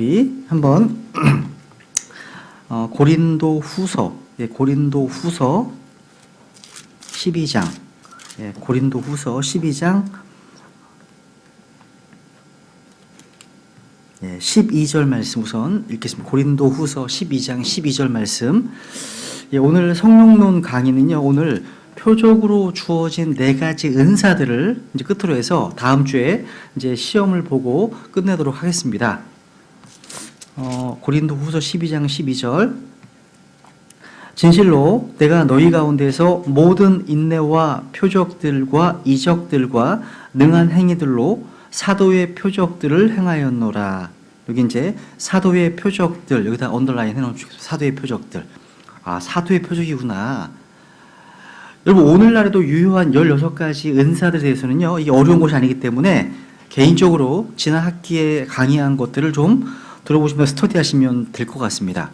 우리 한번 고린도 후서, 고린도 후서 12장, 고린도 후서 12장 12절 말씀 우선 읽겠습니다. 고린도 후서 12장 12절 말씀. 오늘 성령론 강의는요, 오늘 표적으로 주어진 4가지 은사들을 이제 끝으로 해서 다음 주에 이제 시험을 보고 끝내도록 하겠습니다. 고린도 후서 12장 12절. 진실로 내가 너희 가운데서 모든 인내와 표적들과 이적들과 능한 행위들로 사도의 표적들을 행하였노라. 여기 이제 사도의 표적들, 여기다 언더라인 해놓으시겠어요. 사도의 표적들. 아, 사도의 표적이구나. 여러분, 오늘날에도 유효한 16가지 은사들에 대해서는요, 이게 어려운 것이 아니기 때문에 개인적으로 지난 학기에 강의한 것들을 좀 들어보시면 스터디하시면 될 것 같습니다.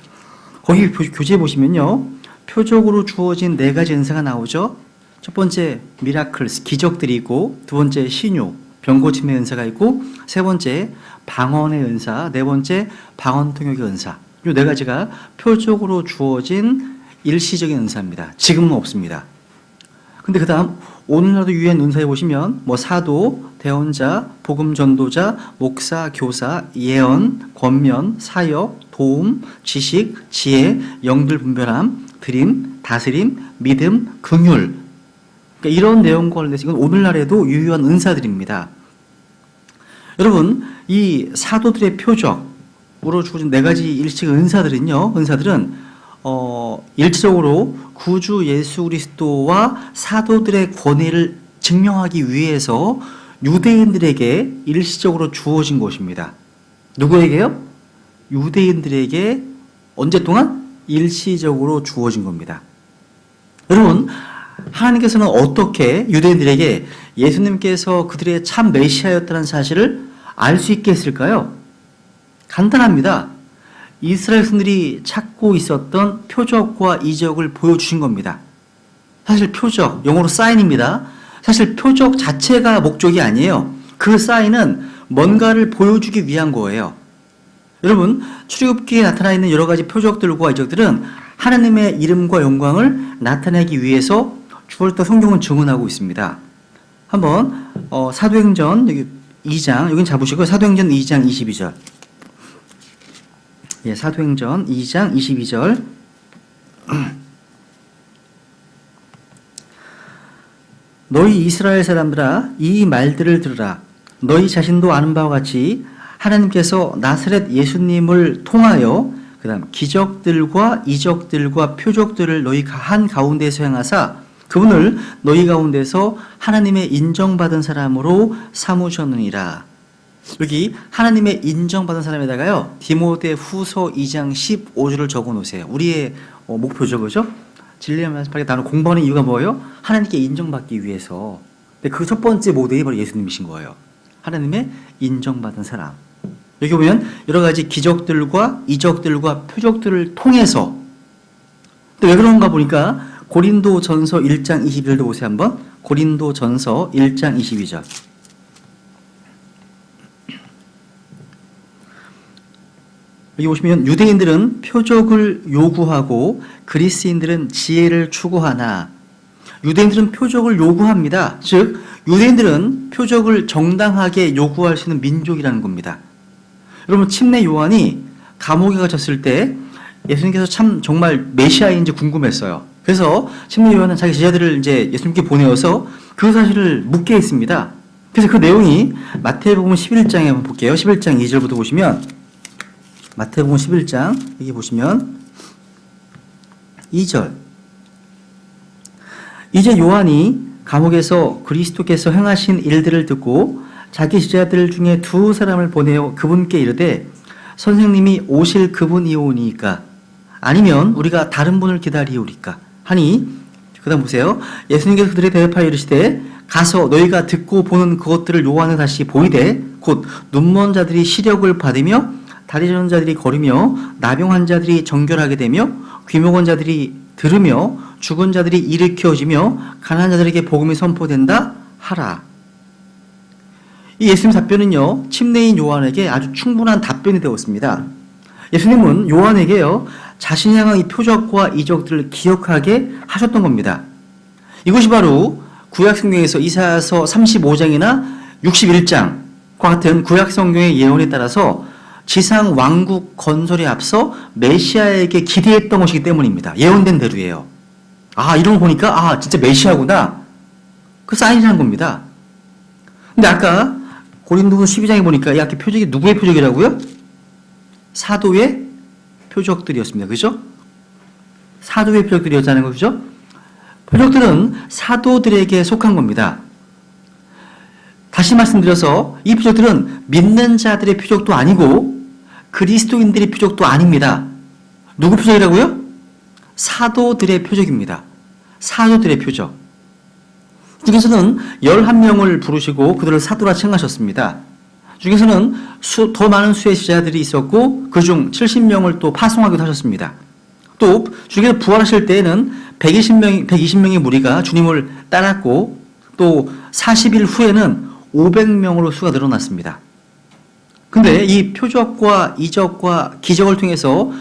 거기 교재 보시면요, 표적으로 주어진 4가지 은사가 나오죠. 첫 번째 미라클스, 기적들이고, 두 번째 신유, 병고침의 은사가 있고, 세 번째 방언의 은사, 네 번째 방언 통역의 은사. 이 4가지가 표적으로 주어진 일시적인 은사입니다. 지금은 없습니다. 근데 그 다음 오늘날도 유효한 은사에 보시면 사도, 대언자, 복음 전도자, 목사, 교사, 예언, 권면, 사역, 도움, 지식, 지혜, 영들 분별함, 드림, 다스림, 믿음, 긍휼. 그러니까 이런 내용과 관련해서 이건 오늘날에도 유효한 은사들입니다. 여러분, 이 사도들의 표적으로 주어진 4가지 일식 은사들은 일차적으로 구주 예수 그리스도와 사도들의 권위를 증명하기 위해서 유대인들에게 일시적으로 주어진 것입니다. 누구에게요? 유대인들에게 언제 동안? 일시적으로 주어진 겁니다. 여러분, 하나님께서는 어떻게 유대인들에게 예수님께서 그들의 참 메시아였다는 사실을 알 수 있게 했을까요? 간단합니다. 이스라엘 백성들이 찾고 있었던 표적과 이적을 보여주신 겁니다. 사실 표적, 영어로 사인입니다. 사실 표적 자체가 목적이 아니에요. 그 사인은 뭔가를 보여주기 위한 거예요. 여러분, 출애굽기에 나타나 있는 여러 가지 표적들과 이적들은 하나님의 이름과 영광을 나타내기 위해서 주어졌다 성경은 증언하고 있습니다. 한번 사도행전 여기 2장, 여긴 잡으시고 사도행전 2장 22절. 사도행전 2장 22절. 너희 이스라엘 사람들아, 이 말들을 들으라. 너희 자신도 아는 바와 같이 하나님께서 나사렛 예수님을 통하여 그다음 기적들과 이적들과 표적들을 너희 한 가운데서 행하사 그분을 너희 가운데서 하나님의 인정받은 사람으로 삼으셨느니라. 여기 하나님의 인정받은 사람에다가요, 디모데 후서 2장 15절을 적어 놓으세요. 우리의 목표죠, 그죠? 진리의 말씀을 나는 공부하는 이유가 뭐예요? 하나님께 인정받기 위해서. 근데 그 첫 번째 모델이 바로 예수님이신 거예요. 하나님의 인정받은 사람. 여기 보면 여러 가지 기적들과 이적들과 표적들을 통해서. 근데 왜 그런가 보니까 고린도 전서 1장 22절도 보세요, 한번. 고린도 전서 1장 22절. 여기 보시면 유대인들은 표적을 요구하고 그리스인들은 지혜를 추구하나. 유대인들은 표적을 요구합니다. 즉 유대인들은 표적을 정당하게 요구할 수 있는 민족이라는 겁니다. 여러분, 침례 요한이 감옥에 갇혔을 때 예수님께서 참 정말 메시아인지 궁금했어요. 그래서 침례 요한은 자기 제자들을 이제 예수님께 보내어서 그 사실을 묻게 했습니다. 그래서 그 내용이 마태복음 11장에 한번 볼게요. 11장 2절부터 보시면 마태복음 11장 여기 보시면 2절. 이제 요한이 감옥에서 그리스도께서 행하신 일들을 듣고 자기 제자들 중에 2사람을 보내어 그분께 이르되 선생님이 오실 그분이오니까 아니면 우리가 다른 분을 기다리오리까 하니, 그 다음 보세요. 예수님께서 그들에 대답하여 이르시되 가서 너희가 듣고 보는 그것들을 요한에 다시 보이되 곧 눈먼 자들이 시력을 받으며 다리 저는 자들이 걸으며 나병 환자들이 정결하게 되며 귀목한 자들이 들으며 죽은 자들이 일으켜지며 가난한 자들에게 복음이 선포된다 하라. 이 예수님 답변은요, 침례인 요한에게 아주 충분한 답변이 되었습니다. 예수님은 요한에게요, 자신이 향한 이 표적과 이적들을 기억하게 하셨던 겁니다. 이것이 바로 구약성경에서 이사야서 35장이나 61장과 같은 구약성경의 예언에 따라서 지상 왕국 건설에 앞서 메시아에게 기대했던 것이기 때문입니다. 예언된 대로예요. 아, 이런 거 보니까 진짜 메시아구나. 그 사인이라는 겁니다. 근데 아까 고린도후서 12장에 보니까 이 앞에 표적이 누구의 표적이라고요? 사도의 표적들이었습니다. 그죠? 사도의 표적들이었다는 거죠? 표적들은 사도들에게 속한 겁니다. 다시 말씀드려서 이 표적들은 믿는 자들의 표적도 아니고 그리스도인들의 표적도 아닙니다. 누구 표적이라고요? 사도들의 표적입니다. 사도들의 표적. 중에서는 11명을 부르시고 그들을 사도라 칭하셨습니다. 중에서는 더 많은 수의 제자들이 있었고 그중 70명을 또 파송하기도 하셨습니다. 또 주께서 부활하실 때에는 120명의 무리가 주님을 따랐고 또 40일 후에는 500명으로 수가 늘어났습니다. 근데 이 표적과 이적과 기적을 통해서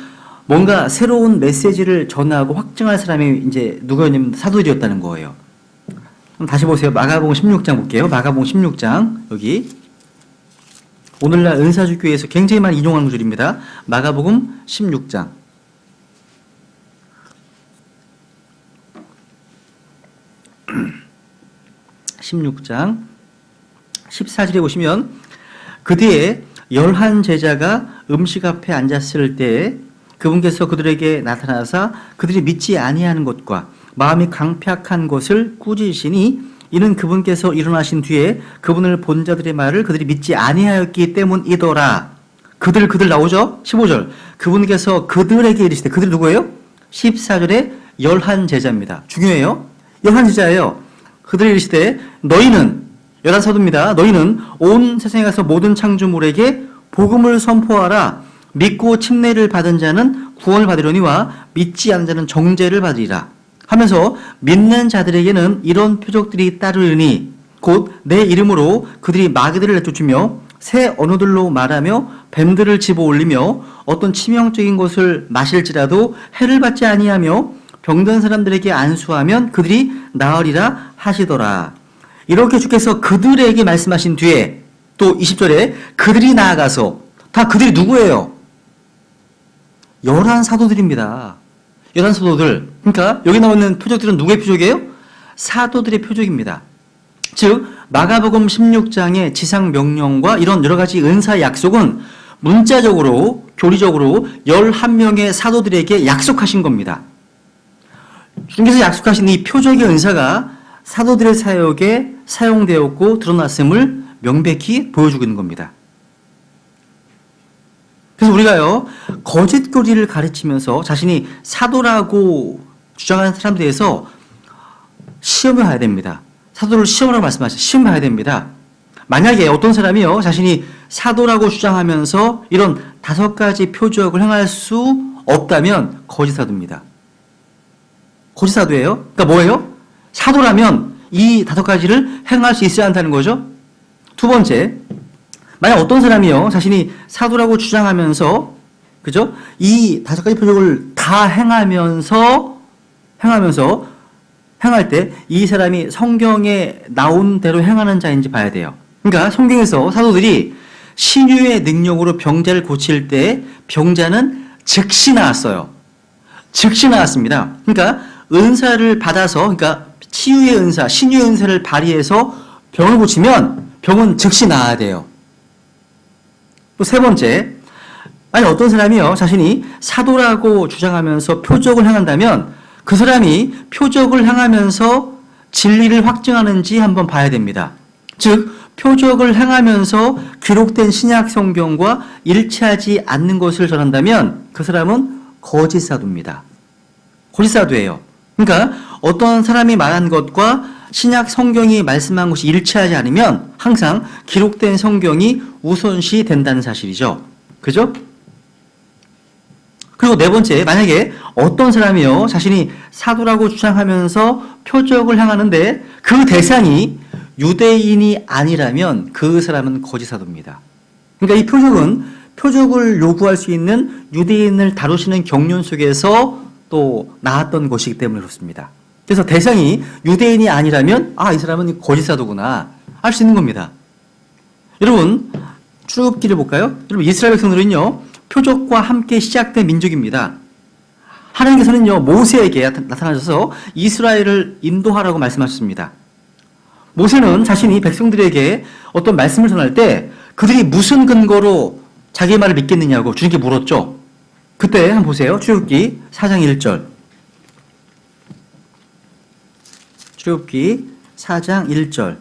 뭔가 새로운 메시지를 전하고 확증할 사람이 이제 누구였냐면 사도들이었다는 거예요. 그럼 다시 보세요. 마가복음 16장 볼게요. 마가복음 16장 여기 오늘날 은사주교회에서 굉장히 많이 인용하는 구절입니다. 마가복음 16장 16장 14절에 보시면 그 뒤에 11 제자가 음식 앞에 앉았을 때 그분께서 그들에게 나타나사 그들이 믿지 아니하는 것과 마음이 강팍한 것을 꾸짖으시니 이는 그분께서 일어나신 뒤에 그분을 본 자들의 말을 그들이 믿지 아니하였기 때문이더라. 그들 나오죠? 15절 그분께서 그들에게 이르시되 그들이 누구예요? 14절에 11 제자입니다. 중요해요. 11 제자예요. 그들이 이르시되 너희는 11사도입니다. 너희는 온 세상에 가서 모든 창조물에게 복음을 선포하라. 믿고 침례를 받은 자는 구원을 받으려니와 믿지 않은 자는 정죄를 받으리라. 하면서 믿는 자들에게는 이런 표적들이 따르니 곧 내 이름으로 그들이 마귀들을 내쫓으며 새 언어들로 말하며 뱀들을 집어올리며 어떤 치명적인 것을 마실지라도 해를 받지 아니하며 병든 사람들에게 안수하면 그들이 나으리라 하시더라. 이렇게 주께서 그들에게 말씀하신 뒤에 또 20절에 그들이 나아가서 다 그들이 누구예요? 11 사도들입니다. 11 사도들. 그러니까 여기 나오는 표적들은 누구의 표적이에요? 사도들의 표적입니다. 즉 마가복음 16장의 지상 명령과 이런 여러 가지 은사의 약속은 문자적으로 교리적으로 11명의 사도들에게 약속하신 겁니다. 주님께서 약속하신 이 표적의 은사가 사도들의 사역에 사용되었고 드러났음을 명백히 보여주고 있는 겁니다. 그래서 우리가요, 거짓 교리를 가르치면서 자신이 사도라고 주장하는 사람들에 대해서 시험을 봐야 됩니다. 사도를 시험하라고 말씀하시죠. 시험 봐야 됩니다. 만약에 어떤 사람이요, 자신이 사도라고 주장하면서 이런 5가지 표적을 행할 수 없다면 거짓 사도입니다. 거짓 사도예요. 그러니까 뭐예요? 사도라면 이 5가지를 행할 수 있어야 한다는 거죠. 두 번째, 만약 어떤 사람이요, 자신이 사도라고 주장하면서, 그죠? 이 5가지 표적을 다 행할 때 이 사람이 성경에 나온 대로 행하는 자인지 봐야 돼요. 그러니까 성경에서 사도들이 신유의 능력으로 병자를 고칠 때 병자는 즉시 나았어요. 즉시 나았습니다. 그러니까 은사를 받아서, 그러니까 치유의 은사, 신유의 은사를 발휘해서 병을 고치면 병은 즉시 나아야 돼요. 또 세 번째, 만약 어떤 사람이요, 자신이 사도라고 주장하면서 표적을 행한다면 그 사람이 표적을 행하면서 진리를 확증하는지 한번 봐야 됩니다. 즉, 표적을 행하면서 기록된 신약 성경과 일치하지 않는 것을 전한다면 그 사람은 거짓 사도입니다. 거짓 사도예요. 그러니까 어떤 사람이 말한 것과 신약 성경이 말씀한 것이 일치하지 않으면 항상 기록된 성경이 우선시 된다는 사실이죠. 그죠? 그리고 네 번째, 만약에 어떤 사람이요, 자신이 사도라고 주장하면서 표적을 행하는데 그 대상이 유대인이 아니라면 그 사람은 거짓 사도입니다. 그러니까 이 표적을 요구할 수 있는 유대인을 다루시는 경륜 속에서 또 나왔던 것이기 때문에 그렇습니다. 그래서 대상이 유대인이 아니라면 이 사람은 거짓 사도구나 알 수 있는 겁니다. 여러분 출애굽기를 볼까요? 여러분 이스라엘 백성들은요 표적과 함께 시작된 민족입니다. 하나님께서는요 모세에게 나타나셔서 이스라엘을 인도하라고 말씀하셨습니다. 모세는 자신이 백성들에게 어떤 말씀을 전할 때 그들이 무슨 근거로 자기 말을 믿겠느냐고 주님께 물었죠. 그때 한번 보세요. 출애굽기 4장 1절. 출애굽기 4장 1절.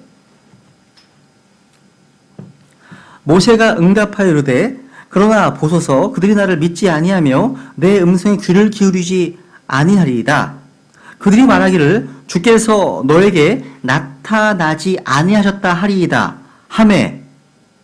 모세가 응답하여 이르되 그러나 보소서 그들이 나를 믿지 아니하며 내 음성에 귀를 기울이지 아니하리이다. 그들이 말하기를 주께서 너에게 나타나지 아니하셨다 하리이다 하매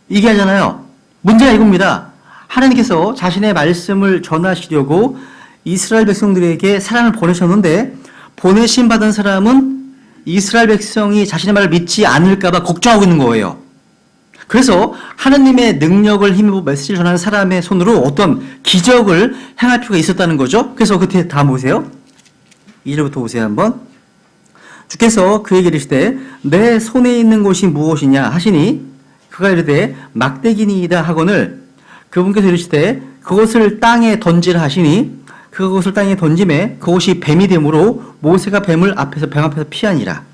이게 하잖아요. 문제가 이겁니다. 하나님께서 자신의 말씀을 전하시려고 이스라엘 백성들에게 사람을 보내셨는데 보내심 받은 사람은 이스라엘 백성이 자신의 말을 믿지 않을까 봐 걱정하고 있는 거예요. 그래서 하나님의 능력을 힘입어 메시지를 전하는 사람의 손으로 어떤 기적을 행할 필요가 있었다는 거죠. 그래서 그때 다 보세요. 2절부터 보세요 한번. 주께서 그에게 이르시되 내 손에 있는 것이 무엇이냐 하시니 그가 이르되 막대기니이다 하거늘 그분께서 이르시되 그것을 땅에 던지라 하시니 그것을 땅에 던짐에 그것이 뱀이 되므로 모세가 뱀 앞에서 피하니라.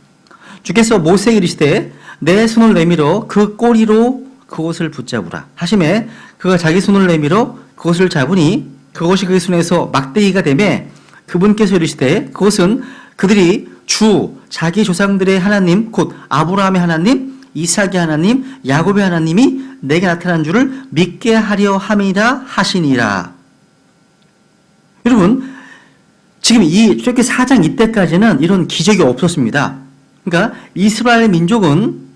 주께서 모세에게 이르시되 내 손을 내밀어 그 꼬리로 그것을 붙잡으라 하시매 그가 자기 손을 내밀어 그것을 잡으니 그것이 그의 손에서 막대기가 되매 그분께서 이르시되 그것은 그들이 자기 조상들의 하나님 곧 아브라함의 하나님 이삭의 하나님 야곱의 하나님이 내게 나타난 줄을 믿게 하려 함이라 하시니라. 여러분 지금 이 출애굽기 4장 이때까지는 이런 기적이 없었습니다. 그러니까 이스라엘 민족은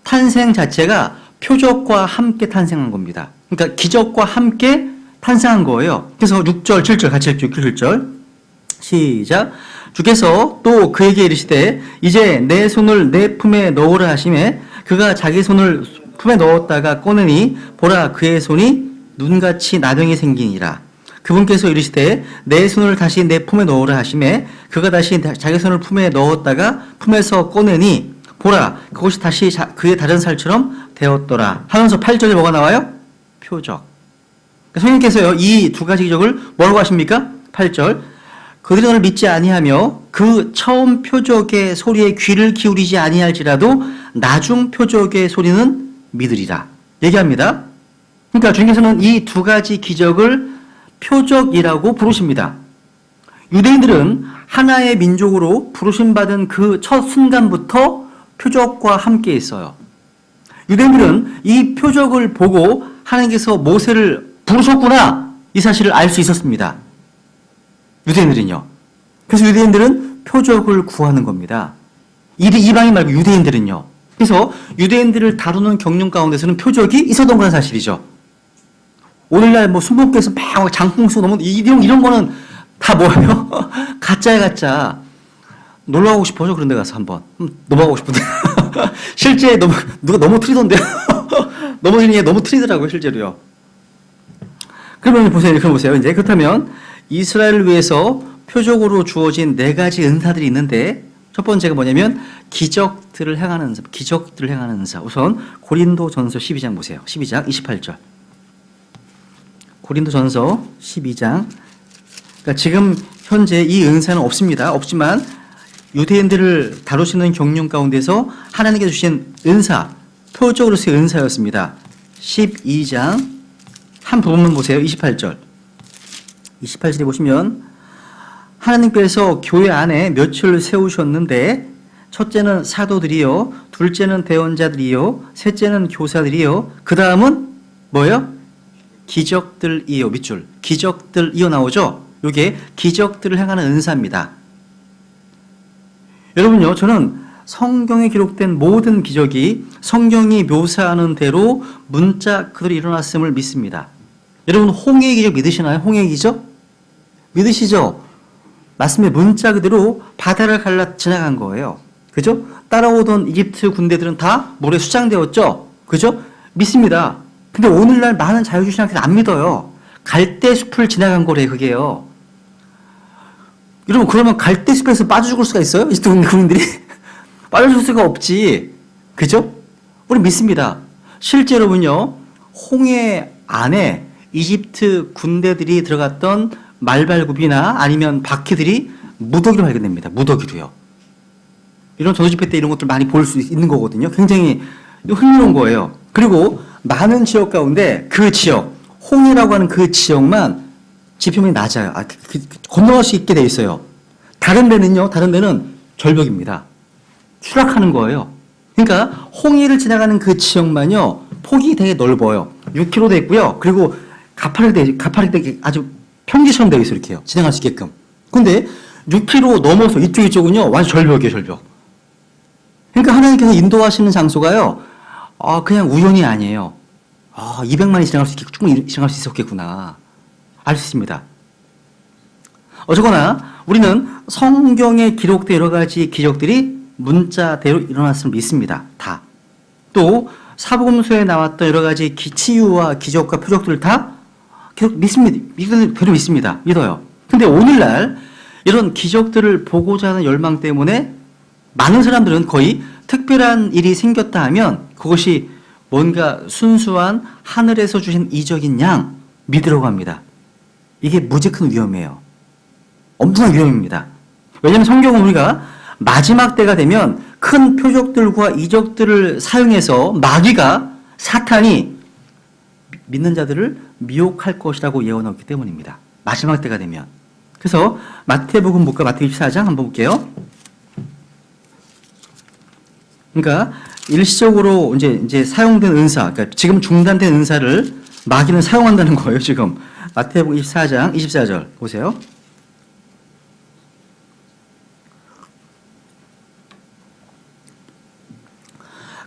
탄생 자체가 표적과 함께 탄생한 겁니다. 그러니까 기적과 함께 탄생한 거예요. 그래서 6절, 7절 같이 읽죠. 7절 시작. 주께서 또 그에게 이르시되 이제 내 손을 내 품에 넣으라 하시매 그가 자기 손을 품에 넣었다가 꺼내니 보라 그의 손이 눈같이 나병이 생기니라. 그분께서 이르시되 내 손을 다시 내 품에 넣으라 하시매 그가 다시 자기 손을 품에 넣었다가 품에서 꺼내니 보라 그것이 다시 그의 다른 살처럼 되었더라 하면서 8절에 뭐가 나와요? 표적. 성령께서요 이 두 가지 기적을 뭐라고 하십니까? 8절 그들이 너를 믿지 아니하며 그 처음 표적의 소리에 귀를 기울이지 아니할지라도 나중 표적의 소리는 믿으리라 얘기합니다. 그러니까 주님께서는 이 두 가지 기적을 표적이라고 부르십니다. 유대인들은 하나의 민족으로 부르심받은 그 첫 순간부터 표적과 함께 있어요. 유대인들은 이 표적을 보고 하나님께서 모세를 부르셨구나 이 사실을 알 수 있었습니다. 유대인들은요. 그래서 유대인들은 표적을 구하는 겁니다. 이방인 말고 유대인들은요. 그래서 유대인들을 다루는 경륜 가운데서는 표적이 있었던 거란 사실이죠. 오늘날 순복음교회에서 막 장풍 쏘고 너무 이런 거는 다 뭐예요? 가짜야 가짜. 놀러 가고 싶어져 그런 데 가서 한번 넘어가고 싶은데 실제 누가 너무 틀리던데요. 넘어지는 게 너무 틀리더라고요 실제로요. 그러면 보세요. 이제 그렇다면 이스라엘을 위해서 표적으로 주어진 네 가지 은사들이 있는데 첫 번째가 뭐냐면 기적들을 행하는 은사. 우선 고린도전서 12장 보세요. 12장 28절. 고린도전서 12장. 그러니까 지금 현재 이 은사는 없습니다. 없지만 유대인들을 다루시는 경륜 가운데서 하나님께서 주신 은사, 표적으로서의 은사였습니다. 12장 한 부분만 보세요. 28절. 28절에 보시면 하나님께서 교회 안에 몇을 세우셨는데 첫째는 사도들이요, 둘째는 대언자들이요, 셋째는 교사들이요, 그 다음은 뭐예요? 기적들이요. 밑줄. 기적들이요 나오죠? 이게 기적들을 행하는 은사입니다. 여러분요, 저는 성경에 기록된 모든 기적이 성경이 묘사하는 대로 문자 그대로 일어났음을 믿습니다. 여러분 홍해의 기적 믿으시나요? 홍해의 기적? 믿으시죠? 맞습니다. 문자 그대로 바다를 갈라 지나간 거예요. 그죠? 따라오던 이집트 군대들은 다 물에 수장되었죠? 그죠? 믿습니다. 근데 오늘날 많은 자유주의 신학들은 안 믿어요. 갈대숲을 지나간 거래, 그게요. 여러분, 그러면 갈대숲에서 빠져 죽을 수가 있어요? 이집트 군인들이? 빠져 죽을 수가 없지. 그죠? 우리 믿습니다. 실제로는요, 홍해 안에 이집트 군대들이 들어갔던 말발굽이나 아니면 바퀴들이 무더기로 발견됩니다. 무더기로요. 이런 전도집회 때 이런 것들 많이 볼 수 있는 거거든요. 굉장히 흥미로운 거예요. 그리고 많은 지역 가운데 그 지역, 홍해라고 하는 그 지역만 지표면이 낮아요. 건너갈 수 있게 돼 있어요. 다른 데는요, 다른 데는 절벽입니다. 추락하는 거예요. 그러니까 홍해를 지나가는 그 지역만요, 폭이 되게 넓어요. 6km 돼 있고요. 그리고 가파르게 아주 평지처럼 되어 있어요. 이렇게요. 지나갈 수 있게끔. 근데 6km 넘어서 이쪽은요, 완전 절벽이에요, 절벽. 그러니까 하나님께서 인도하시는 장소가요, 그냥 우연이 아니에요. 200만이 지나갈 수 있겠고, 충분히 지나갈 수 있었겠구나. 알 수 있습니다. 어쨌거나, 우리는 성경에 기록된 여러 가지 기적들이 문자대로 일어났음을 믿습니다. 다. 또, 사복음서에 나왔던 여러 가지 치유와 기적과 표적들을 다 계속 믿습니다. 믿어요. 근데 오늘날 이런 기적들을 보고자 하는 열망 때문에 많은 사람들은 거의 특별한 일이 생겼다 하면 그것이 뭔가 순수한 하늘에서 주신 이적인 양 믿으려고 합니다. 이게 무지 큰 위험이에요. 엄청난 위험입니다. 왜냐하면 성경은 우리가 마지막 때가 되면 큰 표적들과 이적들을 사용해서 마귀가, 사탄이 믿는 자들을 미혹할 것이라고 예언했기 때문입니다. 마지막 때가 되면. 그래서 마태복음 볼까? 마태 24장 한번 볼게요. 그러니까 일시적으로 이제 사용된 은사, 그러니까 지금 중단된 은사를 마귀는 사용한다는 거예요, 지금. 마태복음 24장 24절 보세요.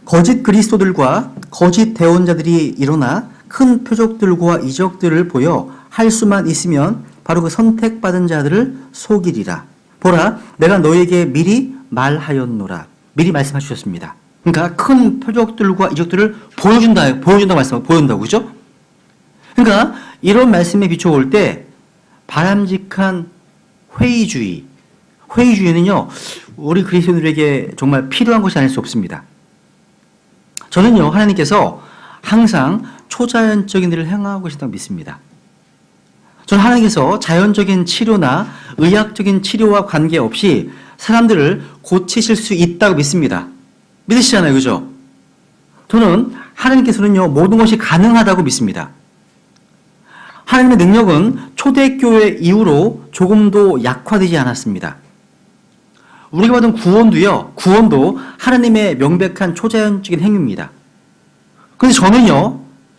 거짓 그리스도들과 거짓 대언자들이 일어나 큰 표적들과 이적들을 보여 할 수만 있으면 바로 그 선택받은 자들을 속이리라. 보라, 내가 너에게 미리 말하였노라. 미리 말씀해 주셨습니다. 그러니까 큰 표적들과 이적들을 보여준다고 말씀, 보여준다고, 그죠? 그러니까 이런 말씀에 비춰볼 때 바람직한 회의주의는요, 우리 그리스도인들에게 정말 필요한 것이 아닐 수 없습니다. 저는요, 하나님께서 항상 초자연적인 일을 행하고 계신다고 믿습니다. 저는 하나님께서 자연적인 치료나 의학적인 치료와 관계없이 사람들을 고치실 수 있다고 믿습니다. 믿으시잖아요, 그죠? 저는 하나님께서는요, 모든 것이 가능하다고 믿습니다. 하나님의 능력은 초대교회 이후로 조금도 약화되지 않았습니다. 우리가 받은 구원도 하나님의 명백한 초자연적인 행위입니다. 그래서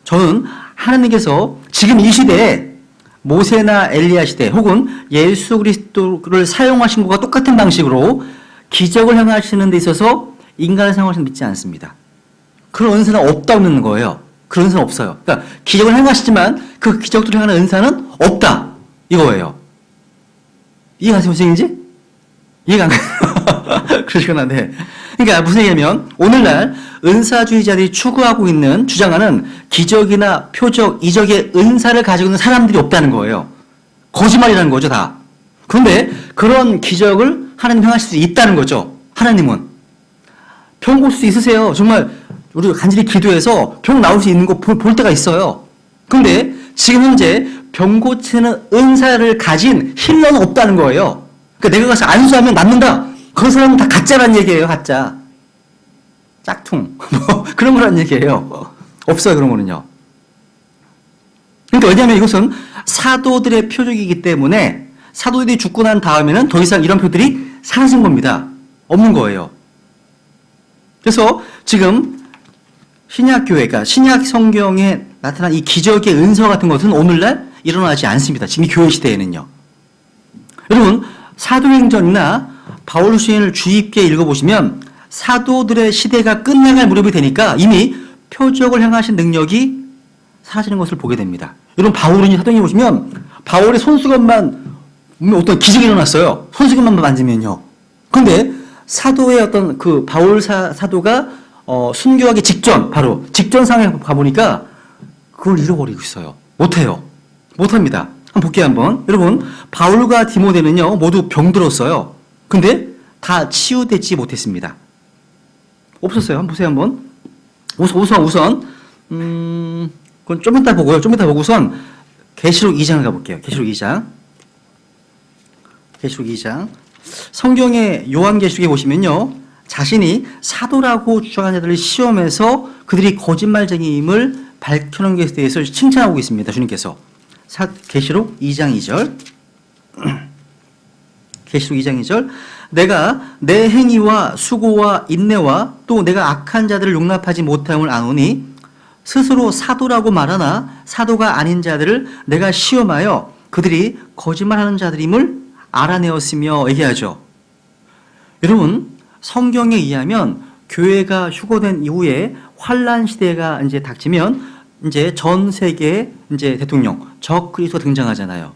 저는 하나님께서 지금 이 시대에 모세나 엘리야 시대 혹은 예수 그리스도를 사용하신 것과 똑같은 방식으로 기적을 행하시는 데 있어서 인간을 사용하시는 믿지 않습니다. 그런 은사는 없다고 믿는 거예요. 그런 은사는 없어요. 그러니까 기적을 행하시지만 그 기적들을 행하는 은사는 없다. 이거예요. 이해가세요, 무슨 얘기인지? 이해가 안 가요? 그러시구나, 네. 그러니까 무슨 얘기냐면, 오늘날 은사주의자들이 추구하고 있는, 주장하는 기적이나 표적, 이적의 은사를 가지고 있는 사람들이 없다는 거예요. 거짓말이라는 거죠, 다. 그런데 그런 기적을 하나님 행하실 수 있다는 거죠. 하나님은. 병 고칠 수 있으세요. 정말 우리가 간절히 기도해서 병 나올 수 있는 거 볼 때가 있어요. 그런데 지금 현재 병 고치는 은사를 가진 힐러는 없다는 거예요. 그러니까 내가 가서 안수하면 낫는다. 그 사람은 다 가짜란 얘기예요, 가짜. 짝퉁. 뭐 그런 거란 얘기예요. 없어요, 그런 거는요. 그러니까 왜냐하면 이것은 사도들의 표적이기 때문에 사도들이 죽고 난 다음에는 더 이상 이런 표들이 사라진 겁니다. 없는 거예요. 그래서 지금 신약교회가 신약 성경에 나타난 이 기적의 은사 같은 것은 오늘날 일어나지 않습니다. 지금 이 교회 시대에는요. 여러분, 사도행전이나 바울 시인을 주의 깊게 읽어보시면 사도들의 시대가 끝나갈 무렵이 되니까 이미 표적을 행하신 능력이 사라지는 것을 보게 됩니다. 여러분, 바울은 사도행전 보시면 바울의 손수건만 어떤 기적이 일어났어요. 손수건만 만지면요. 그런데 사도의 어떤 그 바울 사도가 순교하기 직전, 바로 직전 상황에 가보니까 그걸 잃어버리고 있어요. 못해요. 못합니다. 한번 볼게요, 한번. 여러분, 바울과 디모데는요, 모두 병들었어요. 근데 다 치유되지 못했습니다. 없었어요. 한번 보세요, 한번. 우선, 그건 좀 이따 보고요. 좀 이따 보고선 계시록 2장을 가볼게요. 계시록 2장. 계시록 2장. 성경의 요한계시록에 보시면요, 자신이 사도라고 주장하는 자들을 시험해서 그들이 거짓말쟁이임을 밝혀놓은 것에 대해서 칭찬하고 있습니다. 주님께서. 계시록 2장 2절. 계시록 2장 2절. 내가 내 행위와 수고와 인내와 또 내가 악한 자들을 용납하지 못함을 아노니 스스로 사도라고 말하나 사도가 아닌 자들을 내가 시험하여 그들이 거짓말하는 자들임을 알아내었으며 얘기하죠. 여러분, 성경에 의하면 교회가 휴거된 이후에 환란 시대가 이제 닥치면 이제 전 세계 이제 대통령 적그리스도가 등장하잖아요.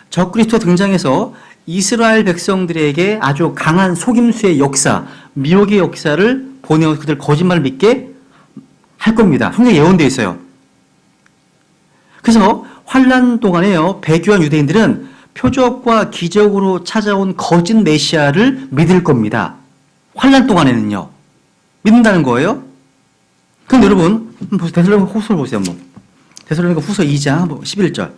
적그리스도가 등장해서 이스라엘 백성들에게 아주 강한 속임수의 역사, 미혹의 역사를 보내어 그들 거짓말을 믿게 할 겁니다. 성경에 예언되어 있어요. 그래서 환란 동안에요, 배교한 유대인들은 표적과 기적으로 찾아온 거짓 메시아를 믿을 겁니다. 환란 동안에는요. 믿는다는 거예요. 그럼 여러분, 데살로니가 후서를 보세요. 한번. 데살로니가 후서 2장 한번 11절.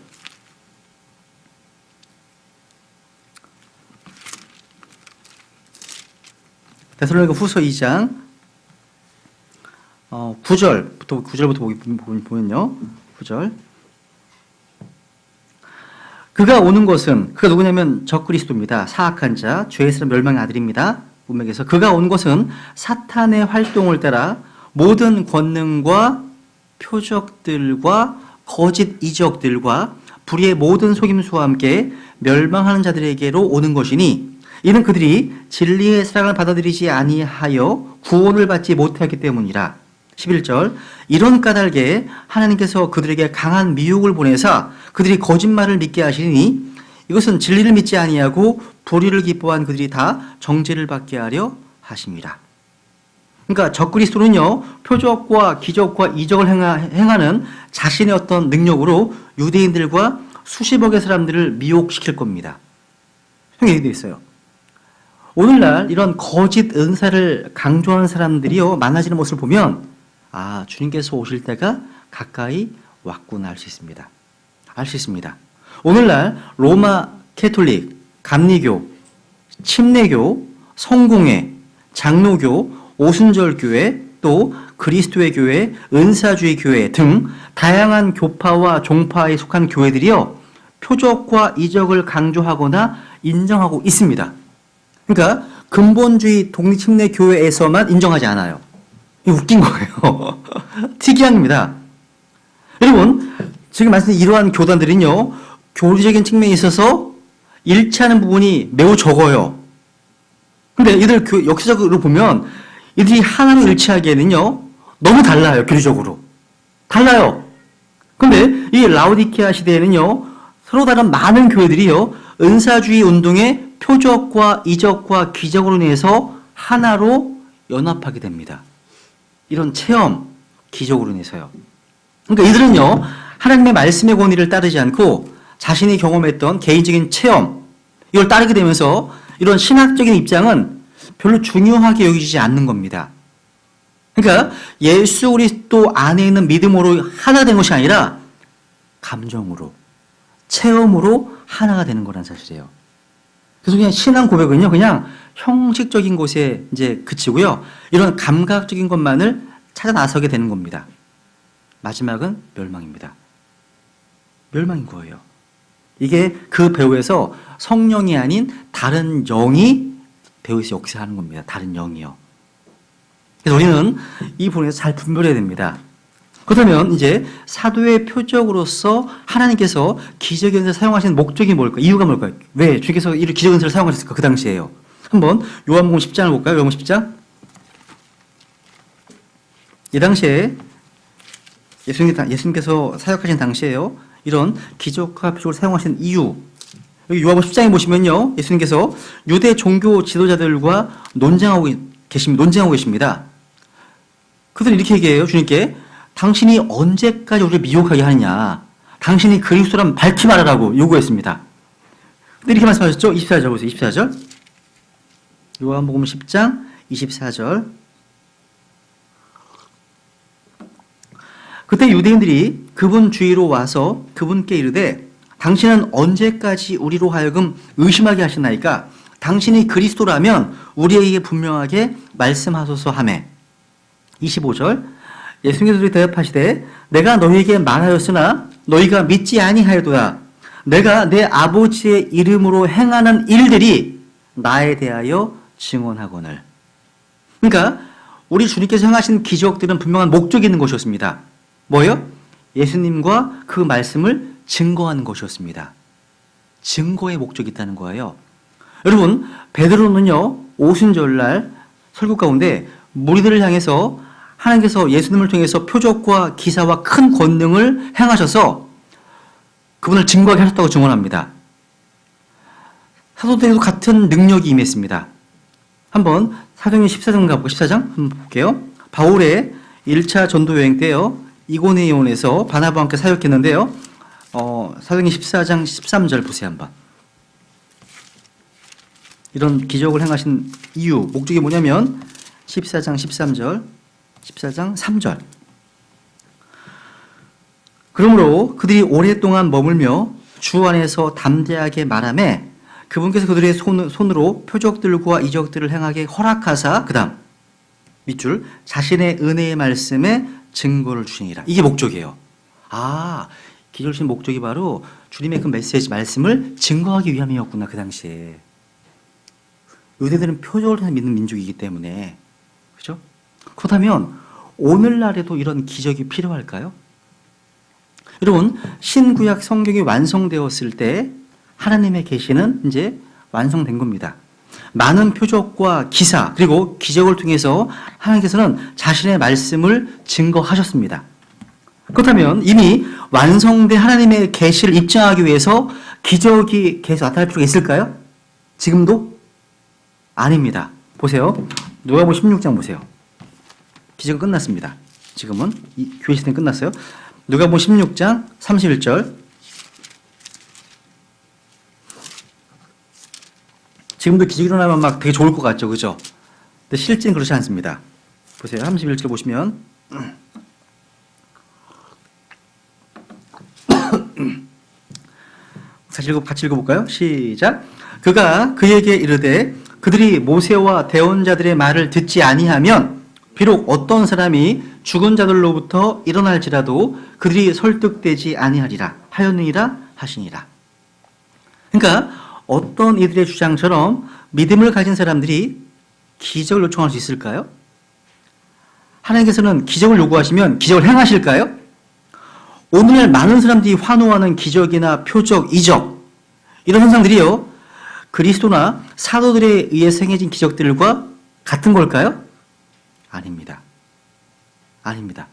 데살로니가 후서 2장 9절부터 보면요. 9절. 그가 오는 것은, 그가 누구냐면 적그리스도입니다. 사악한 자, 죄의 사람 멸망의 아들입니다. 문맥에서 그가 온 것은 사탄의 활동을 따라 모든 권능과 표적들과 거짓 이적들과 불의의 모든 속임수와 함께 멸망하는 자들에게로 오는 것이니 이는 그들이 진리의 사랑을 받아들이지 아니하여 구원을 받지 못하기 때문이라. 11절. 이런 까닭에 하나님께서 그들에게 강한 미혹을 보내사 그들이 거짓말을 믿게 하시니 이것은 진리를 믿지 아니하고 불의를 기뻐한 그들이 다 정죄를 받게 하려 하심이라. 그러니까 적그리스도는요, 표적과 기적과 이적을 행하는 자신의 어떤 능력으로 유대인들과 수십억의 사람들을 미혹시킬 겁니다. 성경에 되어 있어요. 오늘날 이런 거짓 은사를 강조하는 사람들이요, 많아지는 모습을 보면 아, 주님께서 오실 때가 가까이 왔구나 알 수 있습니다. 알 수 있습니다. 오늘날 로마 캐톨릭, 감리교, 침례교, 성공회, 장로교, 오순절교회, 또 그리스도의 교회, 은사주의 교회 등 다양한 교파와 종파에 속한 교회들이요, 표적과 이적을 강조하거나 인정하고 있습니다. 그러니까 근본주의 독립침례 교회에서만 인정하지 않아요. 이거 웃긴 거예요. 특이한 겁니다. 여러분, 지금 말씀드린 이러한 교단들은요, 교리적인 측면에 있어서 일치하는 부분이 매우 적어요. 근데 이들 역사적으로 보면 이들이 하나로 일치하기에는요, 너무 달라요, 교리적으로. 달라요. 근데 이 라오디케아 시대에는요, 서로 다른 많은 교회들이요, 은사주의 운동의 표적과 이적과 기적으로 인해서 하나로 연합하게 됩니다. 이런 체험, 기적으로 인해서요. 그러니까 이들은요, 하나님의 말씀의 권위를 따르지 않고 자신이 경험했던 개인적인 체험, 이걸 따르게 되면서 이런 신학적인 입장은 별로 중요하게 여기지 않는 겁니다. 그러니까 예수 그리스도 안에 있는 믿음으로 하나가 된 것이 아니라 감정으로, 체험으로 하나가 되는 거란 사실이에요. 그래서 그냥 신앙 고백은요, 그냥 형식적인 곳에 이제 그치고요, 이런 감각적인 것만을 찾아 나서게 되는 겁니다. 마지막은 멸망입니다. 멸망인 거예요. 이게 그 배후에서 성령이 아닌 다른 영이 배후에서 역사하는 겁니다. 다른 영이요. 그래서 우리는 이 부분에서 잘 분별해야 됩니다. 그렇다면 이제 사도의 표적으로서 하나님께서 기적연설을 사용하시는 목적이 뭘까요? 이유가 뭘까요? 왜 주께서 이 기적연설을 사용하셨을까? 그 당시에요. 한번 요한복음 10장을 볼까요? 요한복음 10장. 이 당시에 예수님께서 사역하신 당시에요, 이런 기적과 표적을 사용하신 이유, 여기 요한복음 10장에 보시면요, 예수님께서 유대 종교 지도자들과 논쟁하고 계십니다. 그들은 이렇게 얘기해요. 주님께 당신이 언제까지 우리를 미혹하게 하느냐, 당신이 그리스도라면 밝히 말하라고 요구했습니다. 근데 이렇게 말씀하셨죠. 24절 보세요. 24절 요한복음 10장 24절. 그때 유대인들이 그분 주위로 와서 그분께 이르되 당신은 언제까지 우리로 하여금 의심하게 하시나이까? 당신이 그리스도라면 우리에게 분명하게 말씀하소서 하매. 25절 예수님께서 대답하시되 내가 너희에게 말하였으나 너희가 믿지 아니하여도다. 내가 내 아버지의 이름으로 행하는 일들이 나에 대하여 증언하거늘. 그러니까 우리 주님께서 행하신 기적들은 분명한 목적이 있는 것이었습니다. 뭐예요? 예수님과 그 말씀을 증거하는 것이었습니다. 증거의 목적이 있다는 거예요. 여러분, 베드로는요, 오순절날 설교 가운데 무리들을 향해서 하나님께서 예수님을 통해서 표적과 기사와 큰 권능을 행하셔서 그분을 증거하게 하셨다고 증언합니다. 사도들에도 같은 능력이 임했습니다. 한번 사도행전 14장 가볼까요? 14장 한번 볼게요. 바울의 1차 전도 여행 때요, 이고니온에서 바나바와 함께 사역했는데요. 사도행전 14장 13절 보세요 한번. 이런 기적을 행하신 이유, 목적이 뭐냐면 14장 13절, 14장 3절. 그러므로 그들이 오랫동안 머물며 주 안에서 담대하게 말하며 그분께서 그들의 손으로 표적들과 이적들을 행하게 허락하사, 그 다음 밑줄, 자신의 은혜의 말씀에 증거를 주시니라. 이게 목적이에요. 기적을 주신 목적이 바로 주님의 그 메시지, 말씀을 증거하기 위함이었구나, 그 당시에. 유대들은 표적을 믿는 민족이기 때문에. 그죠? 그렇다면 오늘날에도 이런 기적이 필요할까요? 여러분, 신구약 성경이 완성되었을 때 하나님의 계시는 이제 완성된 겁니다. 많은 표적과 기사 그리고 기적을 통해서 하나님께서는 자신의 말씀을 증거하셨습니다. 그렇다면 이미 완성된 하나님의 계시를 입증하기 위해서 기적이 계속 나타날 필요가 있을까요? 지금도? 아닙니다. 보세요. 누가복음 16장 보세요. 기적은 끝났습니다. 지금은 교회 시대는 끝났어요. 누가복음 16장 31절. 지금도 기적이 일어나면 막 되게 좋을 것 같죠, 그죠? 근데 실제는 그렇지 않습니다. 보세요. 31절 보시면 같이 읽어볼까요? 시작. 그가 그에게 이르되 그들이 모세와 대언자들의 말을 듣지 아니하면 비록 어떤 사람이 죽은 자들로부터 일어날지라도 그들이 설득되지 아니하리라 하였느니라 하시니라. 그러니까 어떤 이들의 주장처럼 믿음을 가진 사람들이 기적을 요청할 수 있을까요? 하나님께서는 기적을 요구하시면 기적을 행하실까요? 오늘날 많은 사람들이 환호하는 기적이나 표적, 이적, 이런 현상들이요, 그리스도나 사도들에 의해 행해진 기적들과 같은 걸까요? 아닙니다. 아닙니다.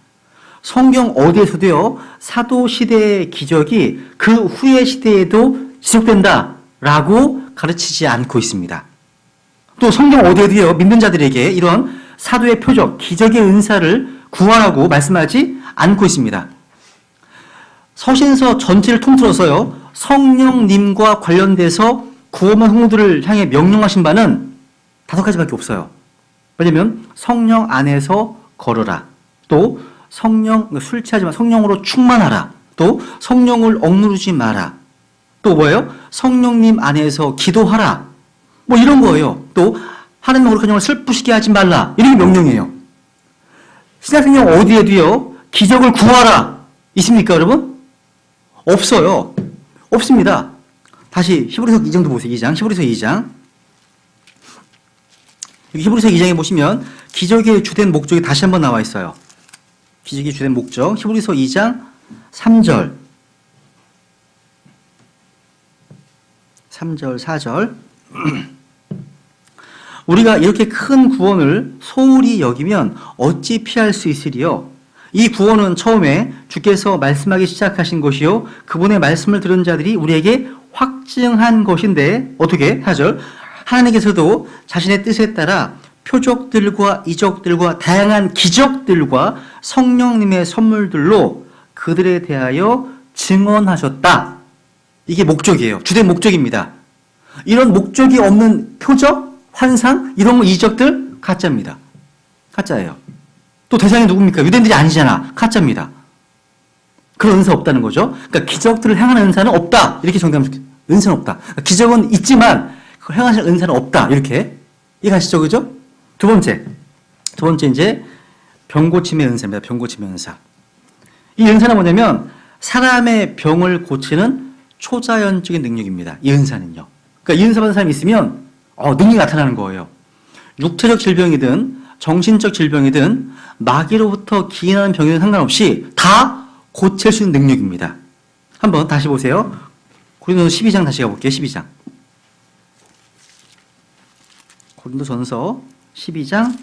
성경 어디에서도요, 사도 시대의 기적이 그 후의 시대에도 지속된다라고 가르치지 않고 있습니다. 또 성경 어디에도요, 믿는 자들에게 이런 사도의 표적, 기적의 은사를 구하라고 말씀하지 않고 있습니다. 서신서 전체를 통틀어서요, 성령님과 관련돼서 구원받은 성도들을 향해 명령하신 바는 5가지밖에 없어요. 왜냐면 성령 안에서 걸어라. 또 술 취하지 마. 성령으로 충만하라. 또 성령을 억누르지 마라. 또 뭐예요? 성령님 안에서 기도하라. 뭐 이런 거예요. 또 하나님의 거룩한 영을 슬프시게 하지 말라. 이런 게 명령이에요. 신약성경 어디에도요, 기적을 구하라 있습니까, 여러분? 없어요. 없습니다. 다시 히브리서 2장도 보세요. 2장. 히브리서 2장. 여기 히브리서 2장에 보시면 기적의 주된 목적이 다시 한번 나와 있어요. 기적의 주된 목적. 히브리서 2장 3절. 3절, 4절. 우리가 이렇게 큰 구원을 소홀히 여기면 어찌 피할 수 있으리요? 이 구원은 처음에 주께서 말씀하기 시작하신 것이요, 그분의 말씀을 들은 자들이 우리에게 확증한 것인데 어떻게? 4절 하나님께서도 자신의 뜻에 따라 표적들과 이적들과 다양한 기적들과 성령님의 선물들로 그들에 대하여 증언하셨다. 이게 목적이에요. 주된 목적입니다. 이런 목적이 없는 표적, 환상, 이런 이적들 가짜입니다. 가짜예요. 또 대상이 누굽니까? 유대인들이 아니잖아. 가짜입니다. 그런 은사 없다는 거죠. 그러니까 기적들을 행하는 은사는 없다. 이렇게 정리하면 좋겠어요. 은사는 없다. 그러니까 기적은 있지만 그걸 행하실 은사는 없다. 이렇게 이해가시죠, 그죠? 두 번째 이제 병고침의 은사입니다. 병고침의 은사. 이 은사는 뭐냐면 사람의 병을 고치는 초자연적인 능력입니다. 이 은사는요. 그러니까 이 은사 받은 사람이 있으면 능력이 나타나는 거예요. 육체적 질병이든 정신적 질병이든 마귀로부터 기인하는 병이든 상관없이 다 고칠 수 있는 능력입니다. 한번 다시 보세요. 고린도전서 12장 다시 가볼게요. 12장. 고린도전서 12장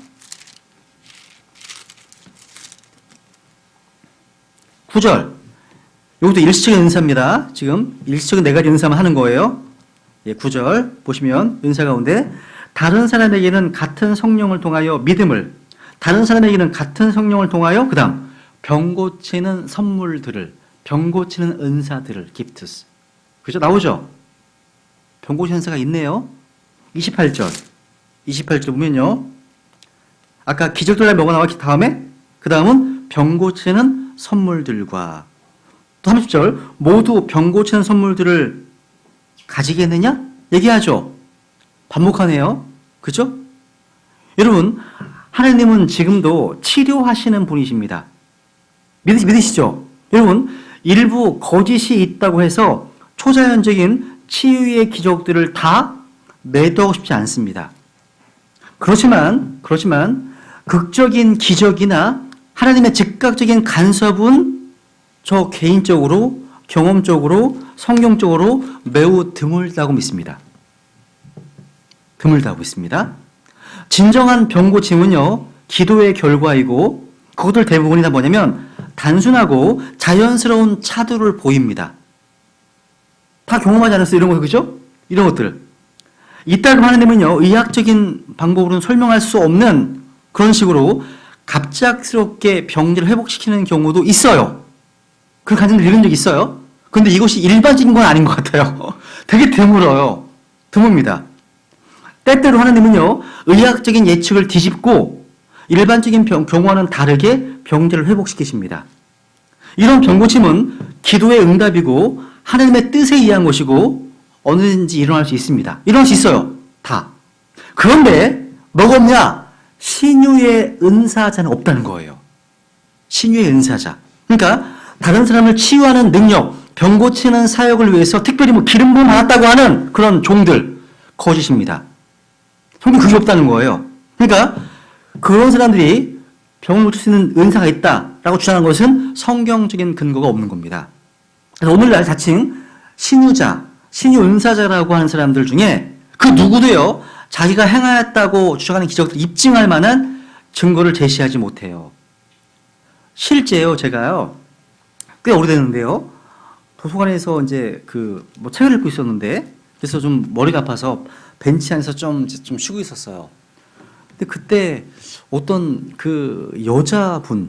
9절. 이것도 일시적인 은사입니다. 지금 일시적인 네 가지 은사만 하는 거예요. 9절 보시면 은사 가운데 다른 사람에게는 같은 성령을 통하여 믿음을, 다른 사람에게는 같은 성령을 통하여 그 다음 병 고치는 선물들을, 병 고치는 은사들을, 기프트스. 그죠? 나오죠? 병 고치는 은사가 있네요. 28절 보면요. 아까 기적들의 뭐가 나왔기 다음에 그 다음은 병 고치는 선물들과 또 30절 모두 병 고치는 선물들을 가지겠느냐? 얘기하죠. 반복하네요. 그죠? 여러분 하나님은 지금도 치료하시는 분이십니다. 믿으시죠? 여러분 일부 거짓이 있다고 해서 초자연적인 치유의 기적들을 다 매도하고 싶지 않습니다. 그렇지만 극적인 기적이나 하나님의 즉각적인 간섭은 저 개인적으로 경험적으로 성경적으로 매우 드물다고 믿습니다. 드물다고 믿습니다. 진정한 병 고침은요 기도의 결과이고 그것들 대부분이 다 뭐냐면 단순하고 자연스러운 차도를 보입니다. 다 경험하지 않았어요? 이런 거, 그죠? 이런 것들. 이따금 하나님은요, 의학적인 방법으로는 설명할 수 없는 그런 식으로 갑작스럽게 병들을 회복시키는 경우도 있어요. 그 가정들 이런 적 있어요. 그런데 이것이 일반적인 건 아닌 것 같아요. 되게 드물어요. 드뭅니다. 때때로 하나님은요, 의학적인 예측을 뒤집고 일반적인 경우와는 다르게 병들을 회복시키십니다. 이런 병고침은 기도의 응답이고 하나님의 뜻에 의한 것이고 어느든지 일어날 수 있습니다. 일어날 수 있어요. 다. 그런데 뭐가 없냐? 신유의 은사자는 없다는 거예요. 신유의 은사자. 그러니까 다른 사람을 치유하는 능력, 병 고치는 사역을 위해서 특별히 기름 부음 받았다고 하는 그런 종들 거짓입니다. 성경 그게 없다는 거예요. 그러니까 그런 사람들이 병을 고칠 수 있는 은사가 있다라고 주장하는 것은 성경적인 근거가 없는 겁니다. 그래서 오늘날 자칭 신유자, 신유 은사자라고 하는 사람들 중에 그 누구도요, 자기가 행하였다고 주장하는 기적을 입증할 만한 증거를 제시하지 못해요. 실제요, 제가요, 꽤 오래됐는데요, 도서관에서 이제 책을 읽고 있었는데, 그래서 좀 머리가 아파서 벤치 안에서 좀 쉬고 있었어요. 근데 그때 어떤 여자분,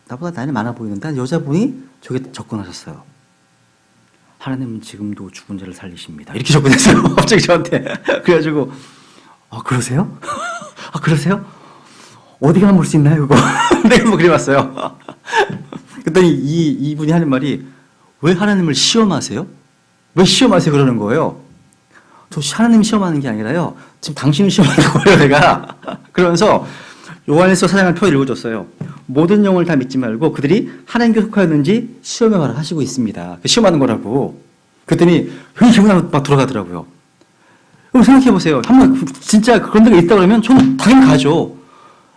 나보다 나이 많아 보이는데, 한 여자분이 저게 접근하셨어요. 하나님은 지금도 죽은 자를 살리십니다. 이렇게 접근했어요. 갑자기 저한테. 그래가지고, 그러세요? 그러세요? 어디 가면 볼 수 있나요, 그거? 내가 그래봤어요. 그랬더니 이분이 하는 말이, 왜 하나님을 시험하세요? 왜 시험하세요? 그러는 거예요. 저 하나님 시험하는 게 아니라요, 지금 당신을 시험하는 거예요, 내가. 그러면서 요한일서 4장을 펴 읽어줬어요. 모든 영을 다 믿지 말고 그들이 하나님께 속하였는지 시험해봐라 하시고 있습니다. 시험하는 거라고. 그랬더니 괜히 기분 막 돌아가더라고요. 그럼 생각해보세요. 한번 진짜 그런 데가 있다 그러면 저는 당연히 가죠.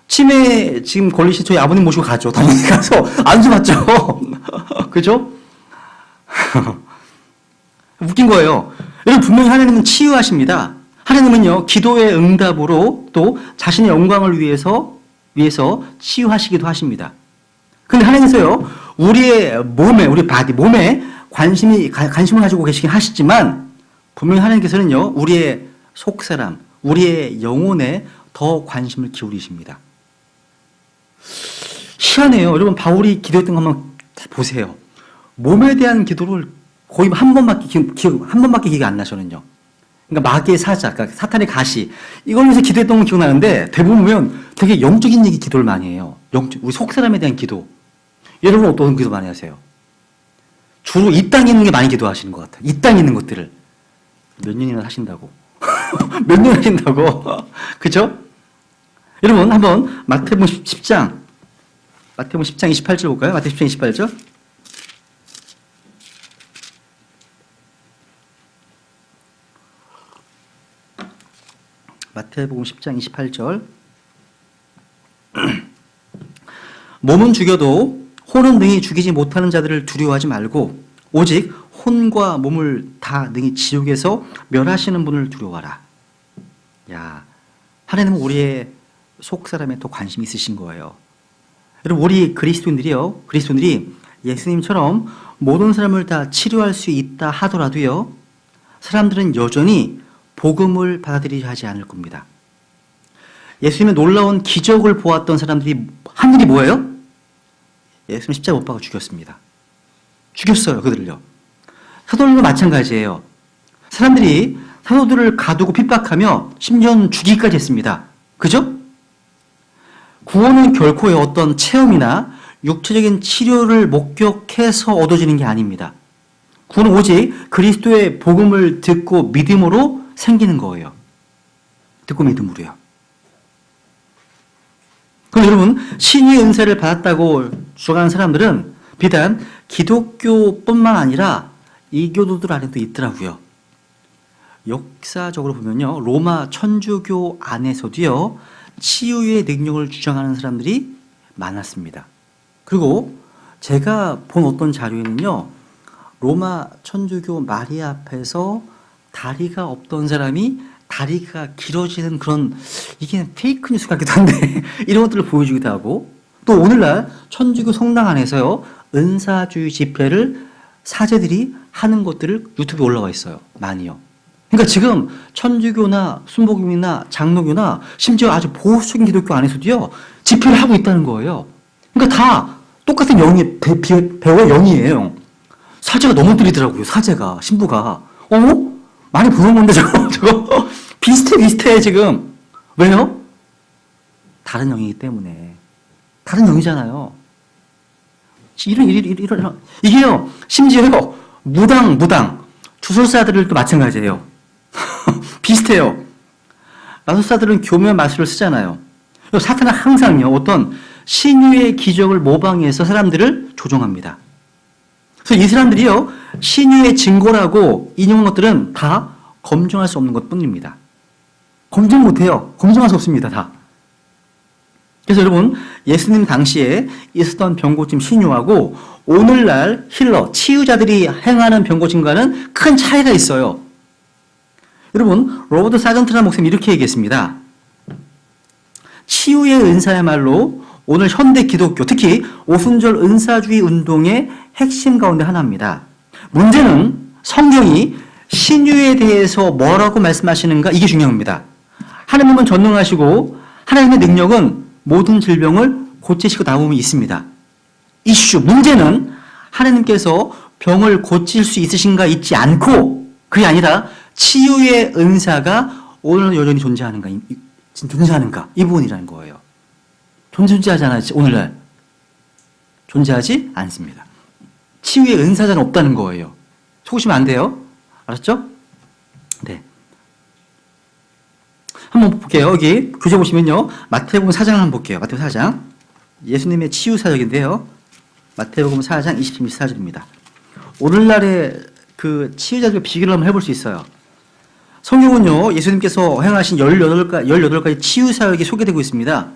치매 지금 걸리신 저희 아버님 모시고 가죠. 당연히 가서 안수 받죠. 그죠? 웃긴 거예요. 여러분 분명히 하나님은 치유하십니다. 하나님은요, 기도의 응답으로 또 자신의 영광을 위해서 치유하시기도 하십니다. 근데 하나님께서요, 우리의 몸에, 우리 몸에 관심을 가지고 계시긴 하시지만, 분명히 하나님께서는요, 우리의 속사람, 우리의 영혼에 더 관심을 기울이십니다. 희한해요. 여러분, 바울이 기도했던 거 한번 보세요. 몸에 대한 기도를 거의 한 번밖에 기억이 안 나서는요. 그러니까 마귀의 사자, 그러니까 사탄의 가시, 이걸 위해서 기도했던 건 기억나는데, 대부분 보면 되게 영적인 얘기 기도를 많이 해요. 우리 속사람에 대한 기도. 여러분 어떤 기도 많이 하세요? 주로 이 땅에 있는 게 많이 기도하시는 것 같아요. 이 땅에 있는 것들을. 몇 년이나 하신다고. 몇 년 하신다고. 그죠? 여러분, 한번 마태복음 10장 28절 볼까요? 마태복음 10장 28절. 마태복음 10장 28절. 몸은 죽여도 혼은 능히 죽이지 못하는 자들을 두려워하지 말고 오직 혼과 몸을 다 능히 지옥에서 멸하시는 분을 두려워하라. 야, 하나님은 우리의 속사람에 더 관심이 있으신 거예요. 여러분, 우리 그리스도인들이 예수님처럼 모든 사람을 다 치료할 수 있다 하더라도요, 사람들은 여전히 복음을 받아들이지 하지 않을 겁니다. 예수님의 놀라운 기적을 보았던 사람들이 한 일이 뭐예요? 예수님 십자가 못 박아 죽였습니다. 죽였어요, 그들을요. 사도들도 마찬가지예요. 사람들이 사도들을 가두고 핍박하며 심지어는 죽이기까지 했습니다. 그죠? 구원은 결코 어떤 체험이나 육체적인 치료를 목격해서 얻어지는 게 아닙니다. 구원은 오직 그리스도의 복음을 듣고 믿음으로 생기는 거예요. 듣고 믿음으로요. 그럼 여러분, 신의 은사를 받았다고 주장하는 사람들은 비단 기독교뿐만 아니라 이교도들 안에도 있더라고요. 역사적으로 보면요, 로마 천주교 안에서도요, 치유의 능력을 주장하는 사람들이 많았습니다. 그리고 제가 본 어떤 자료에는요, 로마 천주교 마리아 앞에서 다리가 없던 사람이 다리가 길어지는 그런, 이게 페이크 뉴스 같기도 한데 이런 것들을 보여주기도 하고, 또 오늘날 천주교 성당 안에서요, 은사주의 집회를 사제들이 하는 것들을 유튜브에 올라와 있어요. 많이요. 그러니까 지금 천주교나 순복음이나 장로교나 심지어 아주 보수적인 기독교 안에서도요, 집회를 하고 있다는 거예요. 그러니까 다 똑같은 영이, 배우의 영이에요. 사제가 너무 들리더라고요. 사제가, 신부가. 많이 보는 건데 저거 비슷해 지금. 왜요? 다른 영이기 때문에. 다른 영이잖아요. 이게요, 심지어요, 무당 주술사들도 마찬가지예요. 비슷해요. 마술사들은 교묘한 마술을 쓰잖아요. 사탄은 항상요, 어떤 신유의 기적을 모방해서 사람들을 조종합니다. 그래서 이 사람들이요, 신유의 증거라고 인용한 것들은 다 검증할 수 없는 것 뿐입니다. 검증 못해요. 검증할 수 없습니다, 다. 그래서 여러분, 예수님 당시에 있었던 병고침 신유하고 오늘날 힐러, 치유자들이 행하는 병고침과는 큰 차이가 있어요. 여러분, 로버트 사전트란 목사님이 이렇게 얘기했습니다. 치유의 은사야말로 오늘 현대 기독교, 특히 오순절 은사주의 운동의 핵심 가운데 하나입니다. 문제는 성경이 신유에 대해서 뭐라고 말씀하시는가, 이게 중요합니다. 하나님은 전능하시고 하나님의 능력은 모든 질병을 고치시고 나옴이 있습니다. 문제는 하나님께서 병을 고칠 수 있으신가 있지 않고, 그게 아니라 치유의 은사가 오늘은 여전히 존재하는가 이 부분이라는 거예요. 존재하지 않아요, 오늘날. 존재하지 않습니다. 치유의 은사자는 없다는 거예요. 속으시면 안 돼요. 알았죠? 네. 한번 볼게요. 여기 교재 보시면요, 마태복음 4장 한번 볼게요. 마태복음 4장. 예수님의 치유 사역인데요. 마태복음 4장 24절입니다. 오늘날의 그 치유자들과 비교를 한번 해볼 수 있어요. 성경은요, 예수님께서 행하신 18가지 치유 사역이 소개되고 있습니다.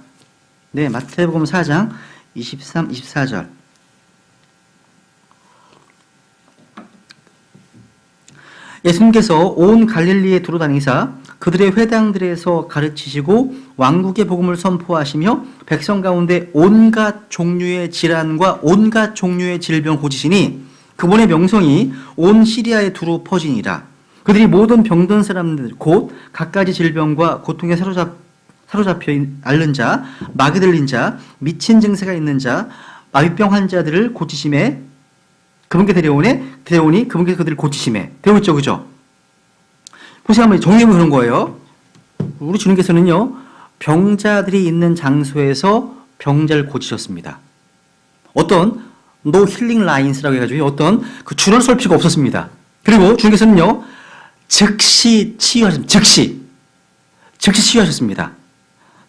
네, 마태복음 4장 23, 24절. 예수님께서 온 갈릴리에 두루 다니사 그들의 회당들에서 가르치시고 왕국의 복음을 선포하시며 백성 가운데 온갖 종류의 질환과 온갖 종류의 질병 고치시니 그분의 명성이 온 시리아에 두루 퍼지니라. 그들이 모든 병든 사람들 곧 각가지 질병과 고통에 사로잡혀 앓는 자, 마귀 들린 자, 미친 증세가 있는 자, 마비병 환자들을 고치심에 그분께 데려오니 그분께 그들을 고치심에 되어 있죠, 그죠? 보세요, 한번 정리해보면 그런 거예요. 우리 주님께서는요, 병자들이 있는 장소에서 병자를 고치셨습니다. 어떤 노 힐링 라인스라고 해가지고 어떤 그 줄을 설 필요가 없었습니다. 그리고 주님께서는요, 즉시 치유하셨습니다.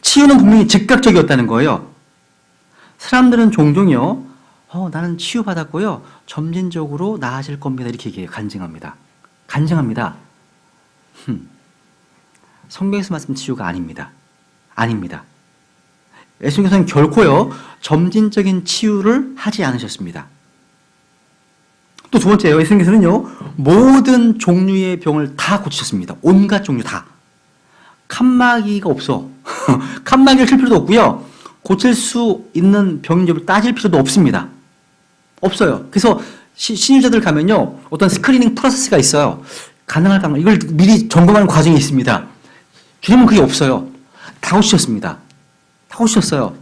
치유는 분명히 즉각적이었다는 거예요. 사람들은 종종요, 나는 치유받았고요, 점진적으로 나아질 겁니다. 이렇게 얘기해요. 간증합니다. 성경에서 말씀 치유가 아닙니다. 예수님께서는 결코요, 점진적인 치유를 하지 않으셨습니다. 또 두 번째요, 예수님께서는요, 모든 종류의 병을 다 고치셨습니다. 온갖 종류 다. 칸막이가 없어. 칸막이를 칠 필요도 없고요, 고칠 수 있는 병인지 따질 필요도 없습니다. 없어요. 그래서 신유자들 가면요, 어떤 스크리닝 프로세스가 있어요. 가능할까? 이걸 미리 점검하는 과정이 있습니다. 주님은 그게 없어요. 다 고치셨습니다. 다 고치셨어요.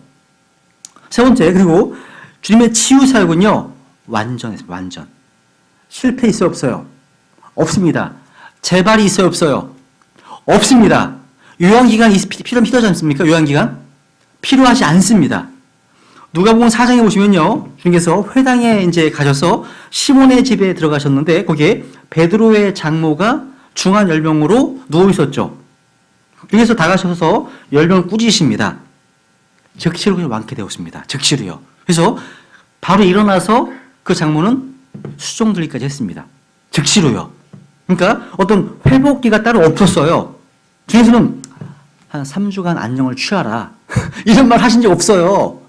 세 번째, 그리고 주님의 치유 사역은요, 완전했어요. 완전. 실패 있어요, 없어요? 없습니다. 재발이 있어요, 없어요? 없습니다. 요양기간이 필요하지 않습니까? 요양기간? 필요하지 않습니다. 누가복음 4장에 보시면요, 주님께서 회당에 이제 가셔서 시몬의 집에 들어가셨는데 거기에 베드로의 장모가 중한 열병으로 누워 있었죠. 여기서 다가셔서 열병을 꾸짖으십니다. 즉시로 그냥 완쾌되었습니다. 즉시로요. 그래서 바로 일어나서 그 장모는 수종 들기까지 했습니다. 즉시로요. 그러니까 어떤 회복기가 따로 없었어요. 주님께서는 한 3주간 안정을 취하라 이런 말 하신 적 없어요.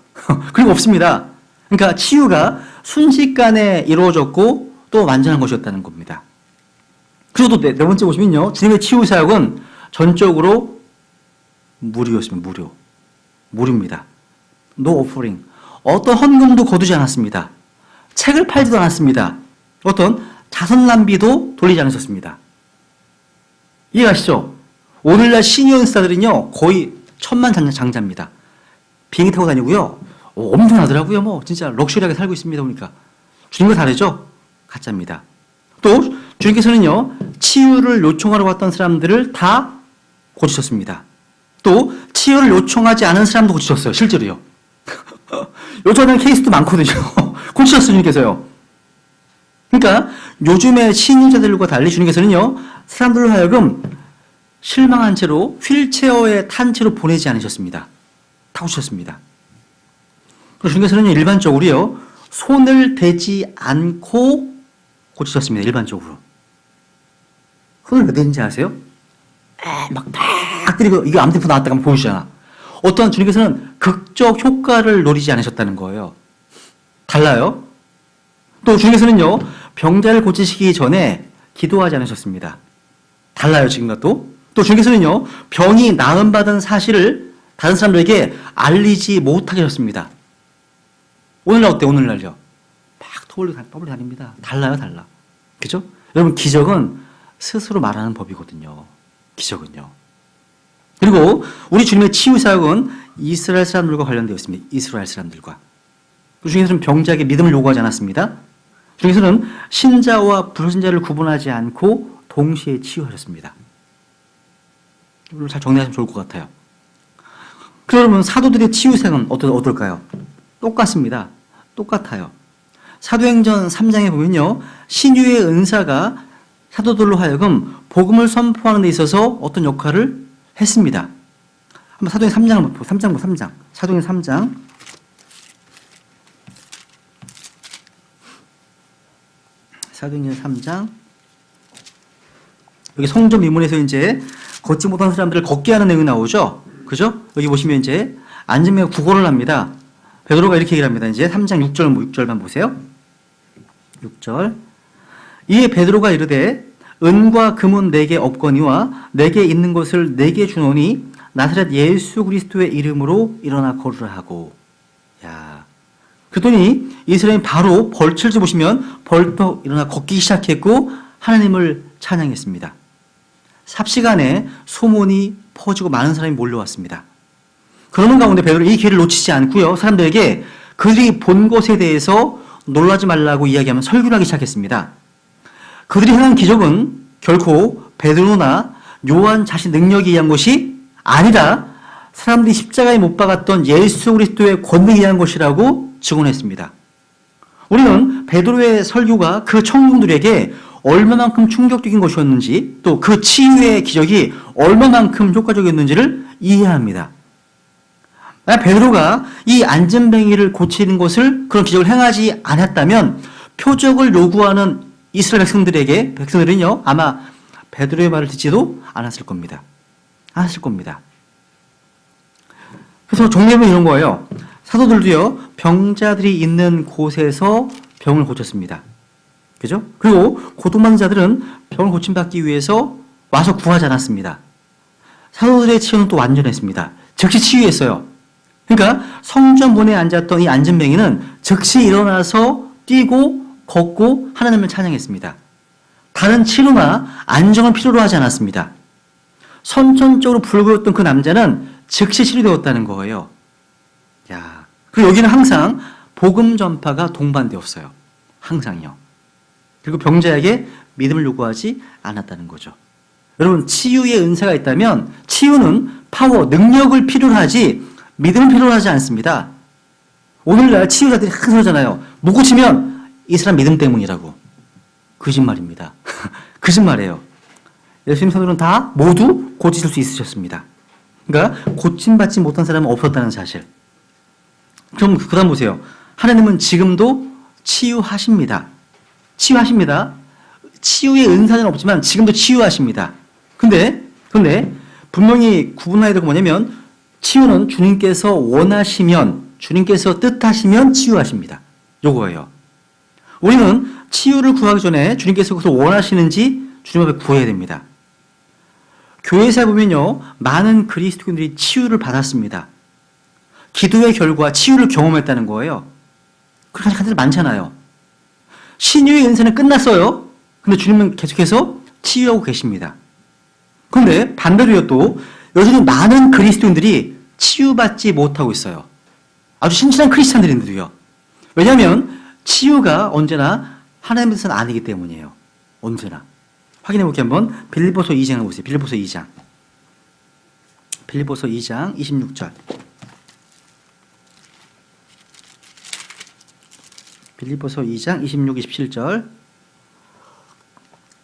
그리고 없습니다. 그러니까 치유가 순식간에 이루어졌고 또 완전한 것이었다는 겁니다. 그리고 또 네 번째 보시면요, 주님의 치유 사역은 전적으로 무료였습니다. 무료입니다. No offering. 어떤 헌금도 거두지 않았습니다. 책을 팔지도 않았습니다. 어떤 자선 낭비도 돌리지 않으셨습니다. 이해가시죠? 오늘날 시니어 스타들은요, 거의 천만장자입니다. 비행기 타고 다니고요, 엄청나더라고요. 진짜 럭셔리하게 살고 있습니다. 보니까 주님과 다르죠? 가짜입니다. 또 주님께서는요, 치유를 요청하러 왔던 사람들을 다 고치셨습니다. 또 치유를 요청하지 않은 사람도 고치셨어요. 실제로요. 요청하는 케이스도 많거든요. 고치셨어요, 주님께서요. 그러니까 요즘의 신유자들과 달리 주님께서는요, 사람들로 하여금 실망한 채로 휠체어에 탄 채로 보내지 않으셨습니다. 다 고치셨습니다. 그리고 주님께서는 일반적으로요, 손을 대지 않고 고치셨습니다. 일반적으로. 손을 왜 대는지 아세요? 막 때리고, 이거 암테프 나왔다가 한번 보여주잖아. 어떤 주님께서는 극적 효과를 노리지 않으셨다는 거예요. 달라요. 또 주님께서는요, 병자를 고치시기 전에 기도하지 않으셨습니다. 달라요, 지금과 또. 또 주님께서는요, 병이 나음받은 사실을 다른 사람들에게 알리지 못하게 하셨습니다. 오늘날 어때? 오늘날요. 막 떠올리고 다닙니다. 달라요. 그죠? 여러분, 기적은 스스로 말하는 법이거든요. 기적은요. 그리고 우리 주님의 치유 사역은 이스라엘 사람들과 관련되어 있습니다. 이스라엘 사람들과. 그 중에서는 병자에게 믿음을 요구하지 않았습니다. 중에서는 신자와 불신자를 구분하지 않고 동시에 치유하셨습니다. 이걸 잘 정리하시면 좋을 것 같아요. 그러면 사도들의 치유 사역은 어떨까요? 똑같습니다. 똑같아요. 사도행전 3장에 보면요, 신유의 은사가 사도들로 하여금 복음을 선포하는 데 있어서 어떤 역할을 했습니다. 한번 사도행전 3장을 보세요. 3장. 사도행전 3장. 사도행전 3장. 여기 성전 미문에서 이제 걷지 못한 사람들을 걷게 하는 내용이 나오죠. 그죠? 여기 보시면 이제 앉으며 구걸을 합니다. 베드로가 이렇게 얘기를 합니다. 이제 3장 6절만 보세요. 6절. 이에 베드로가 이르되 은과 금은 내게 없거니와 내게 있는 것을 내게 주노니 나사렛 예수 그리스도의 이름으로 일어나 걸으라 하고. 야. 그랬더니 이스라엘이 바로 벌칠지 보시면 벌떡 일어나 걷기 시작했고 하나님을 찬양했습니다. 삽시간에 소문이 퍼지고 많은 사람이 몰려왔습니다. 그러는 가운데 베드로는 이 기회를 놓치지 않고요. 사람들에게 그들이 본 것에 대해서 놀라지 말라고 이야기하면 설교를 하기 시작했습니다. 그들이 행한 기적은 결코 베드로나 요한 자신 능력에 의한 것이 아니라 사람들이 십자가에 못 박았던 예수 그리스도의 권능에 의한 것이라고 증언했습니다. 우리는 베드로의 설교가 그 청중들에게 얼마만큼 충격적인 것이었는지 또 그 치유의 기적이 얼마만큼 효과적이었는지를 이해해야 합니다. 베드로가 이 안전뱅이를 고치는 것을 그런 기적을 행하지 않았다면 표적을 요구하는 이스라엘 백성들은요 아마 베드로의 말을 듣지도 않았을 겁니다. 그래서 종례는 이런 거예요. 사도들도요 병자들이 있는 곳에서 병을 고쳤습니다. 그죠? 그리고 고통받는 자들은 병을 고침받기 위해서 와서 구하지 않았습니다. 사도들의 치유는 또 완전했습니다. 즉시 치유했어요. 그러니까 성전문에 앉았던 이 안전뱅이는 즉시 일어나서 뛰고 걷고 하나님을 찬양했습니다. 다른 치료나 안정을 필요로 하지 않았습니다. 선천적으로 불구였던 그 남자는 즉시 치료되었다는 거예요. 야, 그리고 여기는 항상 복음 전파가 동반되었어요. 항상요. 그리고 병자에게 믿음을 요구하지 않았다는 거죠. 여러분, 치유의 은사가 있다면 치유는 파워, 능력을 필요로 하지 믿음을 필요로 하지 않습니다. 오늘날 치유자들이 항상 그러잖아요. 못 고치면 이 사람 믿음 때문이라고. 거짓말입니다. 거짓말이에요. 예수님 성도는 다 모두 고치실 수 있으셨습니다. 그러니까 고침받지 못한 사람은 없었다는 사실. 그럼 그 다음 보세요. 하나님은 지금도 치유하십니다. 치유의 은사는 없지만 지금도 치유하십니다. 근데 분명히 구분해야 될 건 뭐냐면 치유는 주님께서 원하시면, 주님께서 뜻하시면 치유하십니다. 요거예요. 우리는 치유를 구하기 전에 주님께서 그것을 원하시는지 주님 앞에 구해야 됩니다. 교회에서 보면요, 많은 그리스도인들이 치유를 받았습니다. 기도의 결과 치유를 경험했다는 거예요. 그렇게 하는 사람들 많잖아요. 신유의 은사는 끝났어요. 근데 주님은 계속해서 치유하고 계십니다. 그런데 반대로요, 또 여전히 많은 그리스도인들이 치유받지 못하고 있어요. 아주 신실한 크리스찬들인데도요. 왜냐하면 치유가 언제나 하나님의 뜻은 아니기 때문이에요. 언제나. 확인해 볼게요. 한번 빌립보서 2장을 보세요. 빌립보서 2장 26절. 빌립보서 2장 26, 27절.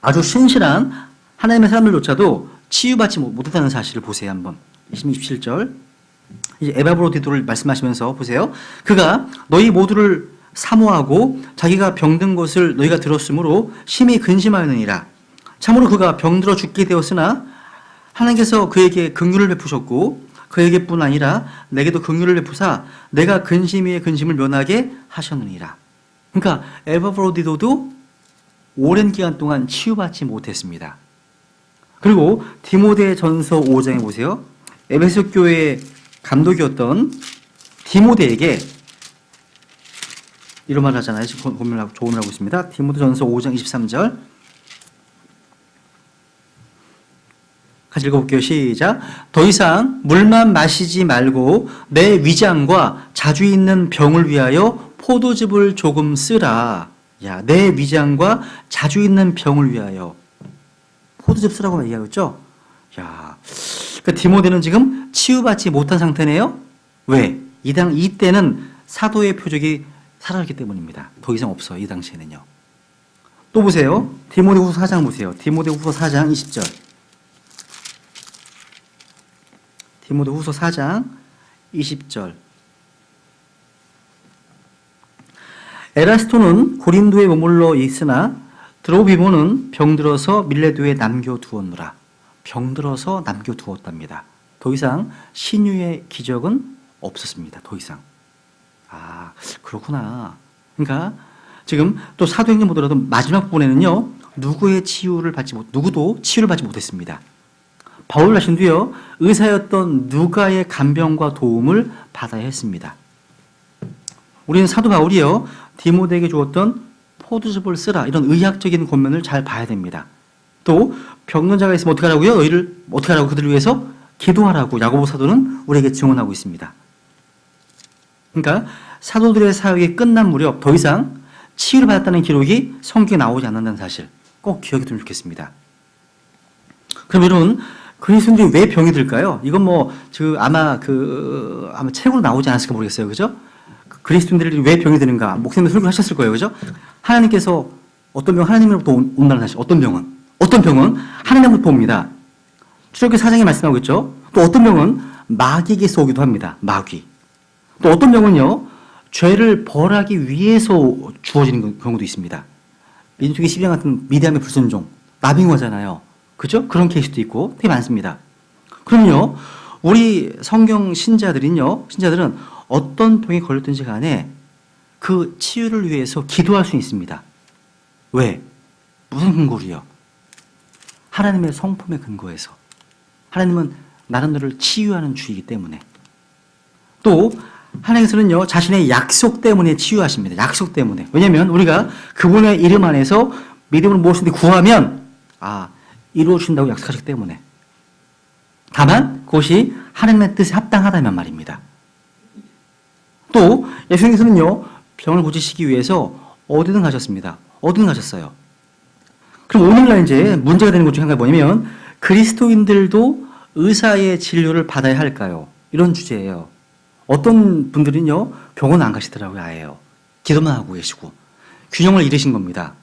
아주 신실한 하나님의 사람들조차도 치유받지 못했다는 사실을 보세요. 한번 26, 27절. 이제 에바브로디도를 말씀하시면서 보세요. 그가 너희 모두를 사모하고 자기가 병든 것을 너희가 들었으므로 심히 근심하였느니라. 참으로 그가 병들어 죽게 되었으나 하나님께서 그에게 긍휼을 베푸셨고 그에게뿐 아니라 내게도 긍휼을 베푸사 내가 근심 위에 근심을 면하게 하셨느니라. 그러니까 에바브로디도도 오랜 기간 동안 치유받지 못했습니다. 그리고 디모데전서 5장에 보세요. 에베소 교회의 감독이었던 디모데에게 이런 말을 하잖아요. 지금 조언을 하고 있습니다. 디모데전서 5장 23절. 같이 읽어볼게요. 시작. 더 이상 물만 마시지 말고 내 위장과 자주 있는 병을 위하여 포도즙을 조금 쓰라. 야, 내 위장과 자주 있는 병을 위하여 포도즙 쓰라고 얘기하겠죠? 야, 그러니까 디모데는 지금 치유받지 못한 상태네요. 왜? 이때는 사도의 표적이 사라졌기 때문입니다. 더 이상 없어요. 이 당시에는요. 또 보세요. 디모데후서 4장 보세요. 디모데후서 4장 20절. 디모데후서 4장 20절. 에라스토는 고린도에 머물러 있으나 드로비모는 병들어서 밀레도에 남겨두었노라. 병들어서 남겨두었답니다. 더 이상 신유의 기적은 없었습니다. 더 이상. 아, 그렇구나. 그러니까 지금 또 사도행전 보더라도 마지막 부분에는요, 누구도 치유를 받지 못했습니다. 바울 자신도요, 의사였던 누가의 간병과 도움을 받아야 했습니다. 우리는 사도 바울이요, 디모데에게 주었던 포도즙을 쓰라. 이런 의학적인 권면을 잘 봐야 됩니다. 또 병든 자가 있으면 어떻게 하라고요? 너희를 어떻게 하라고 그들을 위해서 기도하라고 야고보 사도는 우리에게 증언하고 있습니다. 그러니까 사도들의 사역이 끝난 무렵 더 이상 치유를 받았다는 기록이 성경에 나오지 않는다는 사실 꼭 기억해 두면 좋겠습니다. 그럼 여러분 그리스도인들이 왜 병이 들까요? 이건 아마 책으로 나오지 않았을까 모르겠어요. 그죠? 그리스도인들이 왜 병이 드는가? 목사님도 설교하셨을 거예요. 그죠? 하나님께서 어떤 병 하나님으로부터 온다는 사실. 어떤 병은 하나님으로부터 옵니다. 출애굽기 4장에 말씀하고 있죠. 또 어떤 병은 마귀에게서 오기도 합니다. 마귀. 또 어떤 병은요. 죄를 벌하기 위해서 주어지는 경우도 있습니다. 민수기 12장 같은 미디안의 불순종, 나빙어잖아요. 그죠? 그런 케이스도 있고 되게 많습니다. 그럼요. 우리 성경 신자들은 어떤 병에 걸렸든지 간에 그 치유를 위해서 기도할 수 있습니다. 왜? 무슨 근거로요? 하나님의 성품의 근거에서. 하나님은 나는 너를 치유하는 주이기 때문에. 또 하나님께서는요 자신의 약속 때문에 치유하십니다. 약속 때문에. 왜냐하면 우리가 그분의 이름 안에서 믿음으로 무엇인지 구하면 이루어진다고 약속하셨기 때문에. 다만 그것이 하나님의 뜻에 합당하다면 말입니다. 또 예수님께서는요 병을 고치시기 위해서 어디든 가셨습니다. 어디든 가셨어요. 그럼 오늘날 이제 문제가 되는 것 중에 하나가 뭐냐면 그리스도인들도 의사의 진료를 받아야 할까요? 이런 주제예요. 어떤 분들은요 병원 안 가시더라고요. 아예요. 기도만 하고 계시고 균형을 잃으신 겁니다.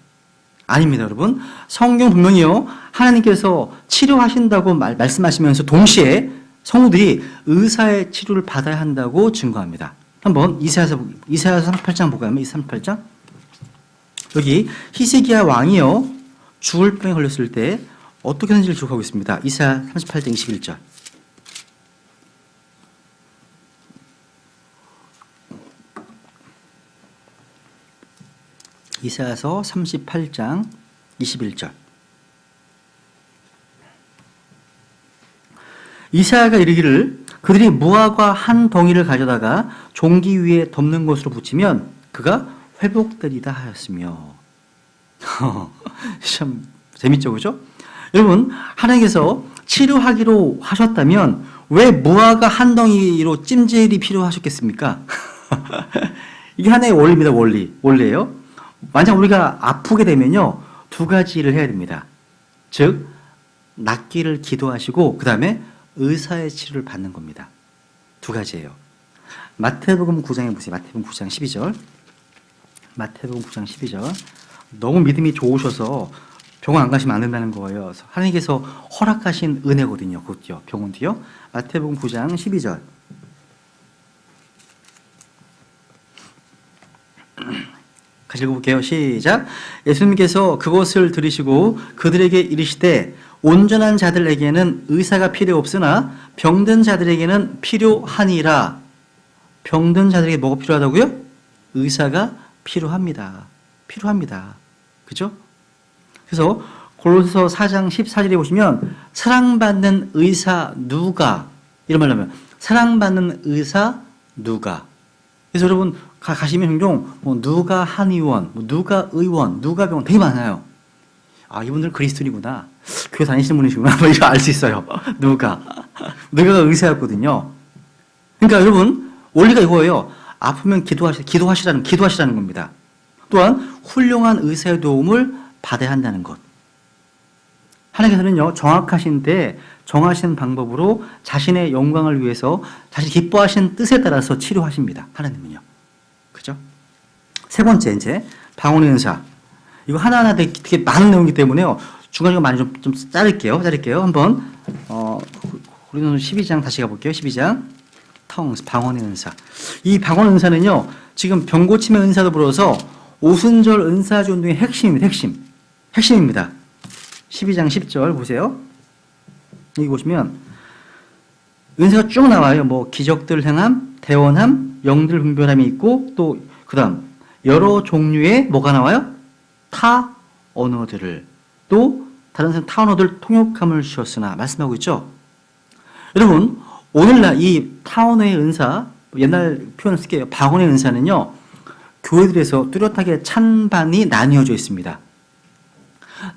아닙니다, 여러분. 성경 분명히요 하나님께서 치료하신다고 말씀하시면서 동시에 성도들이 의사의 치료를 받아야 한다고 증거합니다. 한번 이사야서 38장 볼까요? 이사 38장. 여기 히스기야 왕이요 죽을 병에 걸렸을 때 어떻게 하는지를 기록하고 있습니다. 이사야 38장 21절. 이사야서 38장 21절. 이사야가 이르기를 그들이 무화과 한 덩이를 가져다가 종기 위에 덮는 것으로 붙이면 그가 회복되리다 하였으며. 참 재밌죠, 그죠? 여러분 하나님께서 치료하기로 하셨다면 왜 무화과 한 덩이로 찜질이 필요하셨겠습니까? 이게 하나의 원리입니다. 원리예요. 만약 우리가 아프게 되면요 두 가지를 해야 됩니다. 즉 낫기를 기도하시고 그 다음에 의사의 치료를 받는 겁니다. 두 가지예요. 마태복음 9장에 보세요. 마태복음 9장 12절. 마태복음 9장 12절. 너무 믿음이 좋으셔서 병원 안 가시면 안 된다는 거예요. 하나님께서 허락하신 은혜거든요. 그것도요. 병원도요. 마태복음 9장 12절. 같이 읽어볼게요. 시작. 예수님께서 그것을 들으시고 그들에게 이르시되 온전한 자들에게는 의사가 필요 없으나 병든 자들에게는 필요하니라. 병든 자들에게 뭐가 필요하다고요? 의사가 필요합니다. 그죠? 그래서 골로새서 4장 14절에 보시면 사랑받는 의사 누가? 이런 말로 하면 사랑받는 의사 누가? 그래서 여러분 가시면 종종 누가 한의원, 누가 의원, 누가 병원 되게 많아요. 이분들은 그리스도인이구나. 교회 다니시는 분이시구나. 이거 알 수 있어요. 누가가 의사였거든요. 그러니까 여러분 원리가 이거예요. 아프면 기도하시라는 겁니다. 또한 훌륭한 의사의 도움을 받아야 한다는 것. 하나님께서는요 정확하신데 정하신 방법으로 자신의 영광을 위해서 자신이 기뻐하신 뜻에 따라서 치료하십니다. 하나님은요. 그죠? 세 번째 이제 방언의 은사. 이거 하나하나 되게 많은 내용이기 때문에요. 중간중간 많이 좀 자를게요. 한번 고린도서 12장 다시 가볼게요. 12장 방언의 은사. 이 방언 은사는요 지금 병고침의 은사도 불어서 오순절 은사주 운동의 핵심입니다. 핵심입니다. 12장 10절 보세요. 여기 보시면 은사가 쭉 나와요. 기적들 행함, 대원함, 영들 분별함이 있고 또 그다음 여러 종류의 뭐가 나와요? 타 언어들을 또 다른 사람 타 언어들 통역함을 주셨으나 말씀하고 있죠. 여러분 오늘날 이 타 언어의 은사 옛날 표현을 쓸게요. 방언의 은사는요 교회들에서 뚜렷하게 찬반이 나뉘어져 있습니다.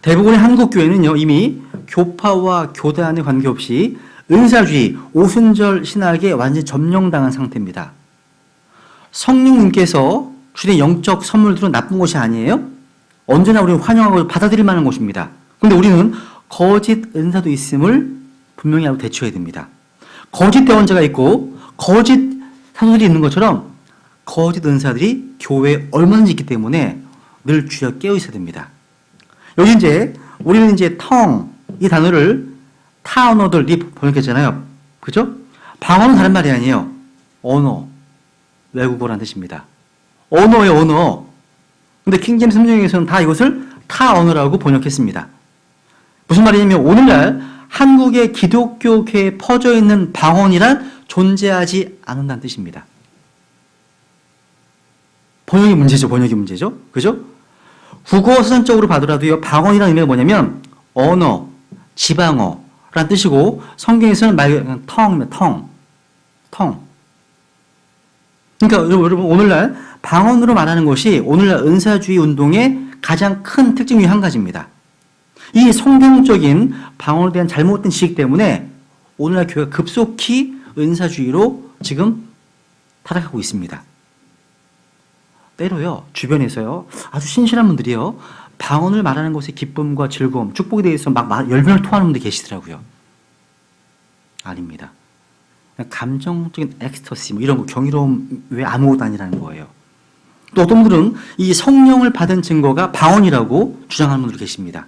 대부분의 한국 교회는요, 이미 교파와 교단에 관계없이 은사주의, 오순절 신학에 완전히 점령당한 상태입니다. 성령님께서 주의 영적 선물들은 나쁜 것이 아니에요. 언제나 우리는 환영하고 받아들일 만한 것입니다. 그런데 우리는 거짓 은사도 있음을 분명히 알고 대처해야 됩니다. 거짓 대원자가 있고 거짓 사도들이 있는 것처럼 거짓 은사들이 교회에 얼마든지 있기 때문에 늘 주여 깨어 있어야 됩니다. 여기 이제 우리는 이제 텅 이 단어를 타 언어들이 번역했잖아요. 그죠? 방언은 다른 말이 아니에요. 언어, 외국어라는 뜻입니다. 언어의 언어. 근데 킹제임스 성경에서는 다 이것을 타 언어라고 번역했습니다. 무슨 말이냐면 오늘날 한국의 기독교계에 퍼져 있는 방언이란 존재하지 않는다는 뜻입니다. 번역이 문제죠. 그죠? 국어 사전적으로 봐더라도요, 방언이라는 의미가 뭐냐면 언어, 지방어라는 뜻이고 성경에서는 말 텅. 그러니까 여러분 오늘날 방언으로 말하는 것이 오늘날 은사주의 운동의 가장 큰 특징 중 한 가지입니다. 이 성경적인 방언에 대한 잘못된 지식 때문에 오늘날 교회가 급속히 은사주의로 지금 타락하고 있습니다. 때로요, 주변에서요, 아주 신실한 분들이요, 방언을 말하는 것의 기쁨과 즐거움, 축복에 대해서 막 열변을 토하는 분들이 계시더라고요. 아닙니다. 감정적인 엑스터시, 뭐 이런 거, 경이로움 왜 아무것도 아니라는 거예요. 또 어떤 분들은 이 성령을 받은 증거가 방언이라고 주장하는 분들이 계십니다.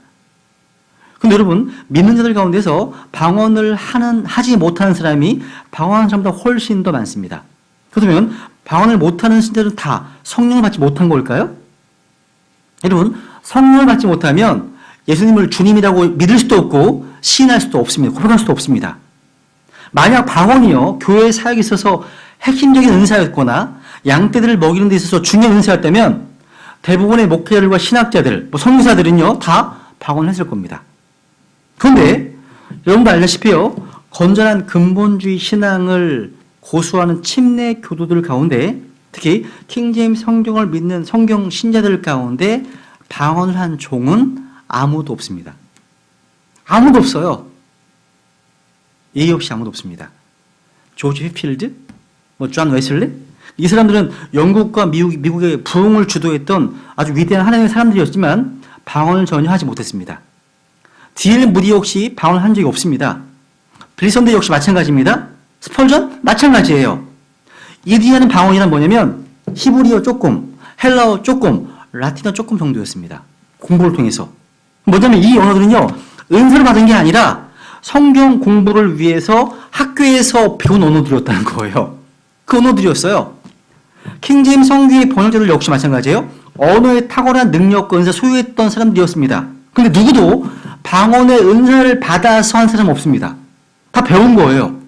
근데 여러분, 믿는 자들 가운데서 방언을 하지 못하는 사람이 방언하는 사람보다 훨씬 더 많습니다. 그렇다면 방언을 못하는 신자들은 다 성령을 받지 못한 걸까요? 여러분, 성령을 받지 못하면 예수님을 주님이라고 믿을 수도 없고 시인할 수도 없습니다. 고백할 수도 없습니다. 만약 방언이요, 교회의 사역에 있어서 핵심적인 은사였거나 양떼들을 먹이는 데 있어서 중요한 은사였다면 대부분의 목회자들과 신학자들, 선교사들은요, 다 방언을 했을 겁니다. 그런데 여러분도 알다시피요, 건전한 근본주의 신앙을 고수하는 침례 교도들 가운데 특히 킹제임스 성경을 믿는 성경 신자들 가운데 방언을 한 종은 아무도 없습니다. 아무도 없어요. 예의 없이 아무도 없습니다. 조지 휘필드, 존 웨슬리, 이 사람들은 영국과 미국의 부흥을 주도했던 아주 위대한 하나님의 사람들이었지만 방언을 전혀 하지 못했습니다. D.L. 무디 역시 방언을 한 적이 없습니다. 빌리선대 역시 마찬가지입니다. 스펄전? 마찬가지예요. 이들이 하는 방언이란 뭐냐면 히브리어 조금, 헬라어 조금, 라틴어 조금 정도였습니다. 공부를 통해서. 뭐냐면 이 언어들은요, 은사를 받은 게 아니라 성경 공부를 위해서 학교에서 배운 언어들이었다는 거예요. 그 언어들이었어요. 킹제임스 성경의 번역자들 역시 마찬가지예요. 언어에 탁월한 능력과 은사 소유했던 사람들이었습니다. 근데 누구도 방언의 은사를 받아서 한 사람은 없습니다. 다 배운 거예요.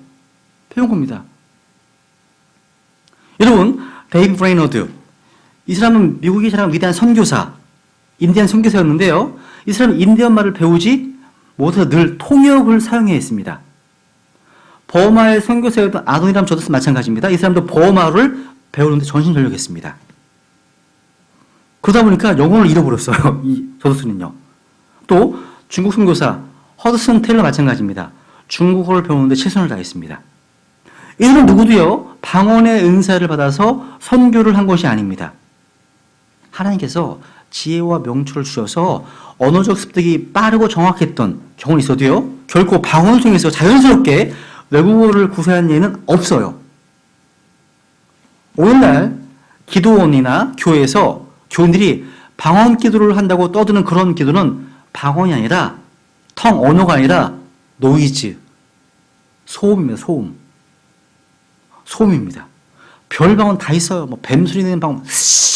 배운 겁니다. 여러분, 데이브 브레이너드, 이 사람은 미국이 자랑하는 위대한 선교사, 인디안 선교사였는데요. 이 사람은 인디언 말을 배우지 못해서 늘 통역을 사용해야 했습니다. 버마의 선교사였던 아도니람 저더스 마찬가지입니다. 이 사람도 버마를 배우는데 전심전력했습니다. 그러다 보니까 영혼을 잃어버렸어요. 이 저더스는요. 또 중국 선교사 허드슨 테일러 마찬가지입니다. 중국어를 배우는데 최선을 다했습니다. 이들은 누구도요, 방언의 은사를 받아서 선교를 한 것이 아닙니다. 하나님께서 지혜와 명철을 주셔서 언어적 습득이 빠르고 정확했던 경우는 있어도요, 결코 방언을 통해서 자연스럽게 외국어를 구사한 예는 없어요. 오늘날 기도원이나 교회에서 교인들이 방언 기도를 한다고 떠드는 그런 기도는 방언이 아니라 언어가 아니라 노이즈, 소음입니다. 소음입니다. 별 방언 다 있어요. 뱀 소리 내는 방언,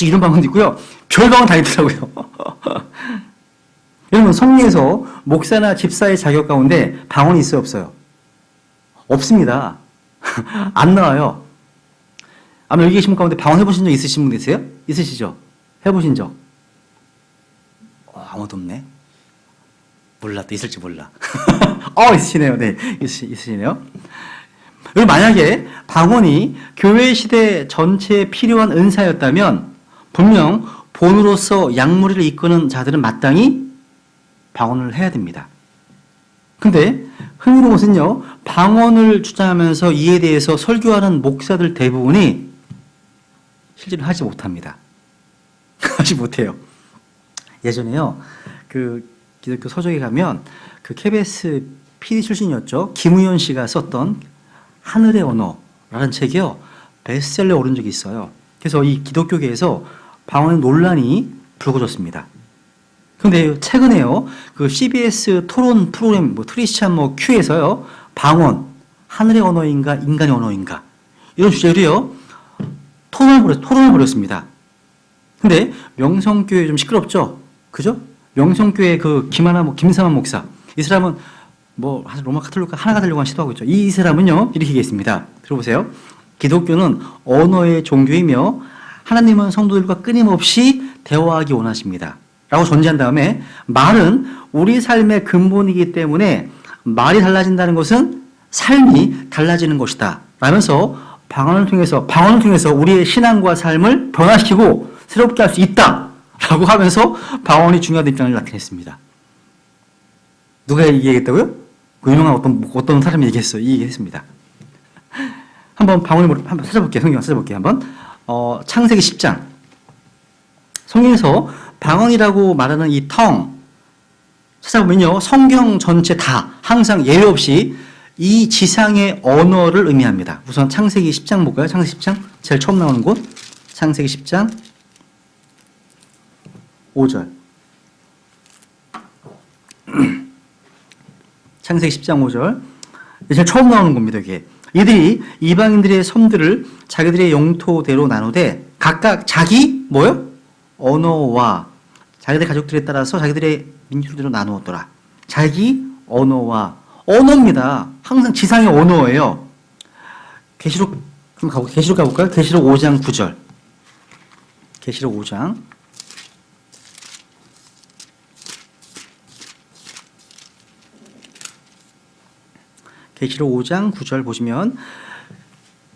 이런 방언도 있고요. 별 방언 다 있더라고요. 여러분, 성리에서 목사나 집사의 자격 가운데 방언이 있어요, 없어요? 없습니다. 안 나와요. 아마 여기 계신 분 가운데 방언 해보신 적 있으신 분 계세요? 있으시죠? 해보신 적? 아무도 없네. 몰라, 또 있을지 몰라. 있으시네요. 네, 있으시네요. 여러분, 만약에 방언이 교회 시대 전체에 필요한 은사였다면 분명 본으로서 양무리를 이끄는 자들은 마땅히 방언을 해야 됩니다. 근데 흥미로운 것은요, 방언을 주장하면서 이에 대해서 설교하는 목사들 대부분이 실제로 하지 못합니다. 하지 못해요. 예전에요, 그 기독교 서적에 가면 그 KBS PD 출신이었죠. 김우현 씨가 썼던 하늘의 언어라는 책이요, 베스트셀러에 오른 적이 있어요. 그래서 이 기독교계에서 방언의 논란이 불거졌습니다. 그런데 최근에요, 그 CBS 토론 프로그램 트리스찬 Q에서요, 방언, 하늘의 언어인가 인간의 언어인가 이런 주제로요 토론을 벌였습니다. 근데 명성교회 좀 시끄럽죠, 그죠? 명성교회 그 김삼환 목사, 이 사람은 로마 카톨릭과 하나가 되려고 시도하고 있죠. 이 사람은요 이렇게 얘기했습니다. 들어보세요. 기독교는 언어의 종교이며 하나님은 성도들과 끊임없이 대화하기 원하십니다. 라고 전제한 다음에, 말은 우리 삶의 근본이기 때문에 말이 달라진다는 것은 삶이 달라지는 것이다 라면서 방언을 통해서 우리의 신앙과 삶을 변화시키고 새롭게 할 수 있다 라고 하면서 방언이 중요하다는 입장을 나타냈습니다. 누가 얘기했다고요? 그 유명한 어떤 사람이 얘기했어요. 이 얘기했습니다. 한번 방언을 한번 찾아볼게요. 성경 찾아볼게요. 한번. 창세기 10장. 성경에서 방언이라고 말하는 이 텅 찾아보면요, 성경 전체 다 항상 예외 없이 이 지상의 언어를 의미합니다. 우선 창세기 10장 볼까요? 창세기 10장 제일 처음 나오는 곳, 창세기 10장 5절. 창세기 10장 5절. 제일 처음 나오는 겁니다. 이게 이들이 이방인들의 섬들을 자기들의 영토대로 나누되 각각 자기 언어와 자기들 가족들에 따라서 자기들의 민족대로 나누었더라. 자기 언어입니다. 항상 지상의 언어예요. 계시록 가볼까요? 계시록 5장 9절. 계시록 5장. 계시록 5장 9절 보시면,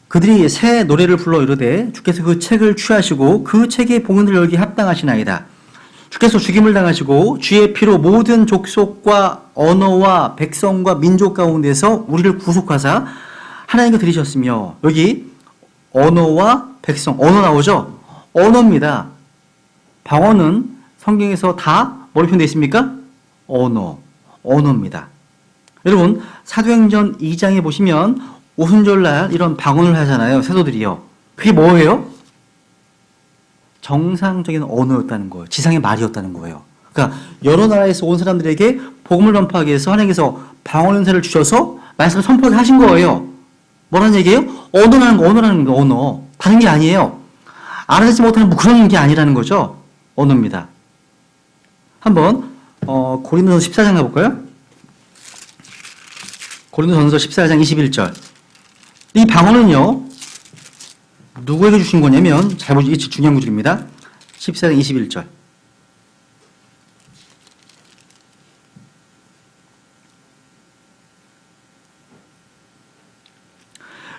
그들이 새 노래를 불러 이르되 주께서 그 책을 취하시고 그 책의 봉인을 열기 합당하시나이다. 주께서 죽임을 당하시고 주의 피로 모든 족속과 언어와 백성과 민족 가운데서 우리를 구속하사 하나님께 드리셨으며, 여기 언어와 백성, 언어 나오죠? 언어입니다. 방언은 성경에서 다 뭐로 표현되어 있습니까? 언어입니다. 여러분, 사도행전 2장에 보시면 오순절날 이런 방언을 하잖아요, 사도들이요. 그게 뭐예요? 정상적인 언어였다는 거예요. 지상의 말이었다는 거예요. 그러니까 여러 나라에서 온 사람들에게 복음을 전파하기 위해서 하나님께서 방언 은사를 주셔서 말씀을 선포하게 하신 거예요. 뭐라는 얘기예요? 언어라는 거, 언어. 다른 게 아니에요. 알아듣지 못하는 그런 게 아니라는 거죠. 언어입니다. 한번 고린도전서 14장 가볼까요? 고린도전서 14장 21절. 이 방언은요, 누구에게 주신 거냐면, 잘 보시기 중요한 구절입니다. 14장 21절.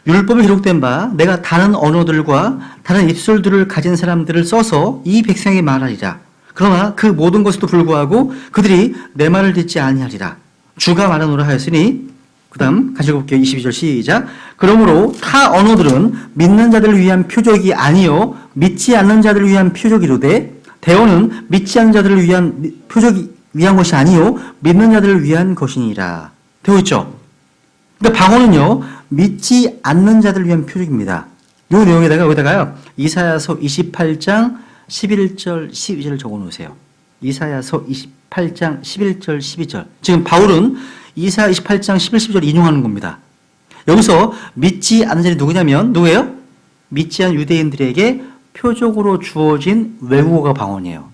율법에 기록된 바 내가 다른 언어들과 다른 입술들을 가진 사람들을 써서 이 백성에게 말하리라. 그러나 그 모든 것에도 불구하고 그들이 내 말을 듣지 아니하리라. 주가 말하노라 하였으니, 그 다음 같이 읽어볼게요. 22절 시작. 그러므로 타 언어들은 믿는 자들을 위한 표적이 아니요 믿지 않는 자들을 위한 표적이로되, 대언은 믿지 않는 자들을 위한 표적이 위한 것이 아니요 믿는 자들을 위한 것이니라. 되어 있죠? 그러니까 방언은요, 믿지 않는 자들을 위한 표적입니다. 이 내용에다가 여기다가요, 이사야서 28장 11절 12절을 적어 놓으세요. 이사야서 28장 11절 12절. 지금 바울은 이사야 28장 11, 12절 인용하는 겁니다. 여기서 믿지 않는 자들이 누구예요? 믿지 않은 유대인들에게 표적으로 주어진 외국어가 방언이에요.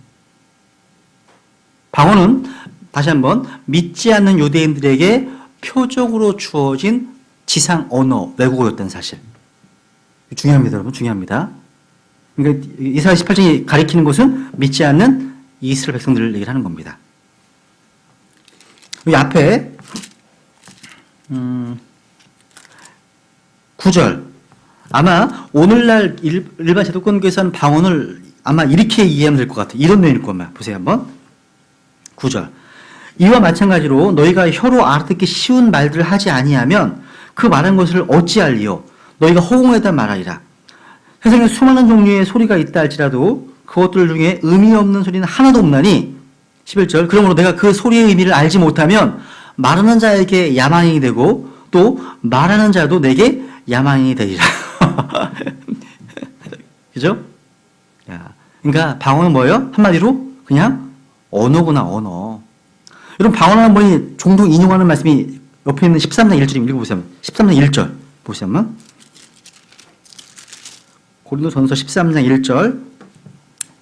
방언은 다시 한번 믿지 않는 유대인들에게 표적으로 주어진 지상 언어, 외국어였다는 사실. 중요합니다, 여러분. 중요합니다. 그러니까 이사야 18장이 가리키는 것은 믿지 않는 이스라엘 백성들을 얘기를 하는 겁니다. 여기 앞에 9절. 아마 오늘날 일반 제도권교에서는 방언을 아마 이렇게 이해하면 될 것 같아요. 이런 내용일 거면 보세요 한번. 9절. 이와 마찬가지로 너희가 혀로 알아듣기 쉬운 말들을 하지 아니하면 그 말한 것을 어찌할리요? 너희가 허공에다 말하리라. 세상에 수많은 종류의 소리가 있다 할지라도 그것들 중에 의미 없는 소리는 하나도 없나니 11절. 그러므로 내가 그 소리의 의미를 알지 못하면 말하는 자에게 야만인이 되고 또 말하는 자도 내게 야만인이 되리라. 그죠? 그러니까 방언은 뭐예요? 한마디로 그냥 언어구나, 언어. 여러분 방언 한번이 종종 인용하는 말씀이 옆에 있는 13장 1절 읽어보세요. 13장 1절 보세요 한번. 고린도전서 13장 1절.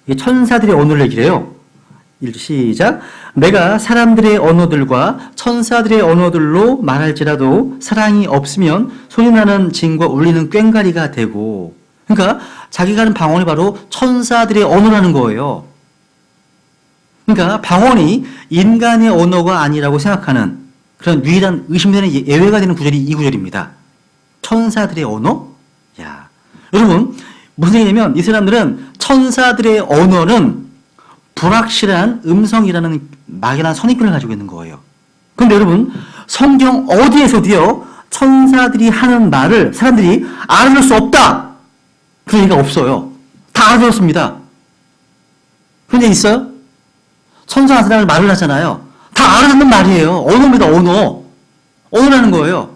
이게 천사들의 언어를 얘기해요. 시작. 내가 사람들의 언어들과 천사들의 언어들로 말할지라도 사랑이 없으면 소리나는 징과 울리는 꽹과리가 되고. 그러니까 자기가 하는 방언이 바로 천사들의 언어라는 거예요. 그러니까 방언이 인간의 언어가 아니라고 생각하는 그런 유일한 의심되는 예외가 되는 구절이 이 구절입니다. 천사들의 언어? 야, 여러분 무슨 얘기냐면 이 사람들은 천사들의 언어는 불확실한 음성이라는 막연한 선입견을 가지고 있는 거예요. 그런데 여러분 성경 어디에서도요 천사들이 하는 말을 사람들이 알아들을 수 없다. 그런 얘기가 없어요. 다 알아들었습니다. 그런 얘기 있어요? 천사 한 사람이 말을 하잖아요. 다 알아듣는 말이에요. 언어입니다. 언어. 언어라는 거예요.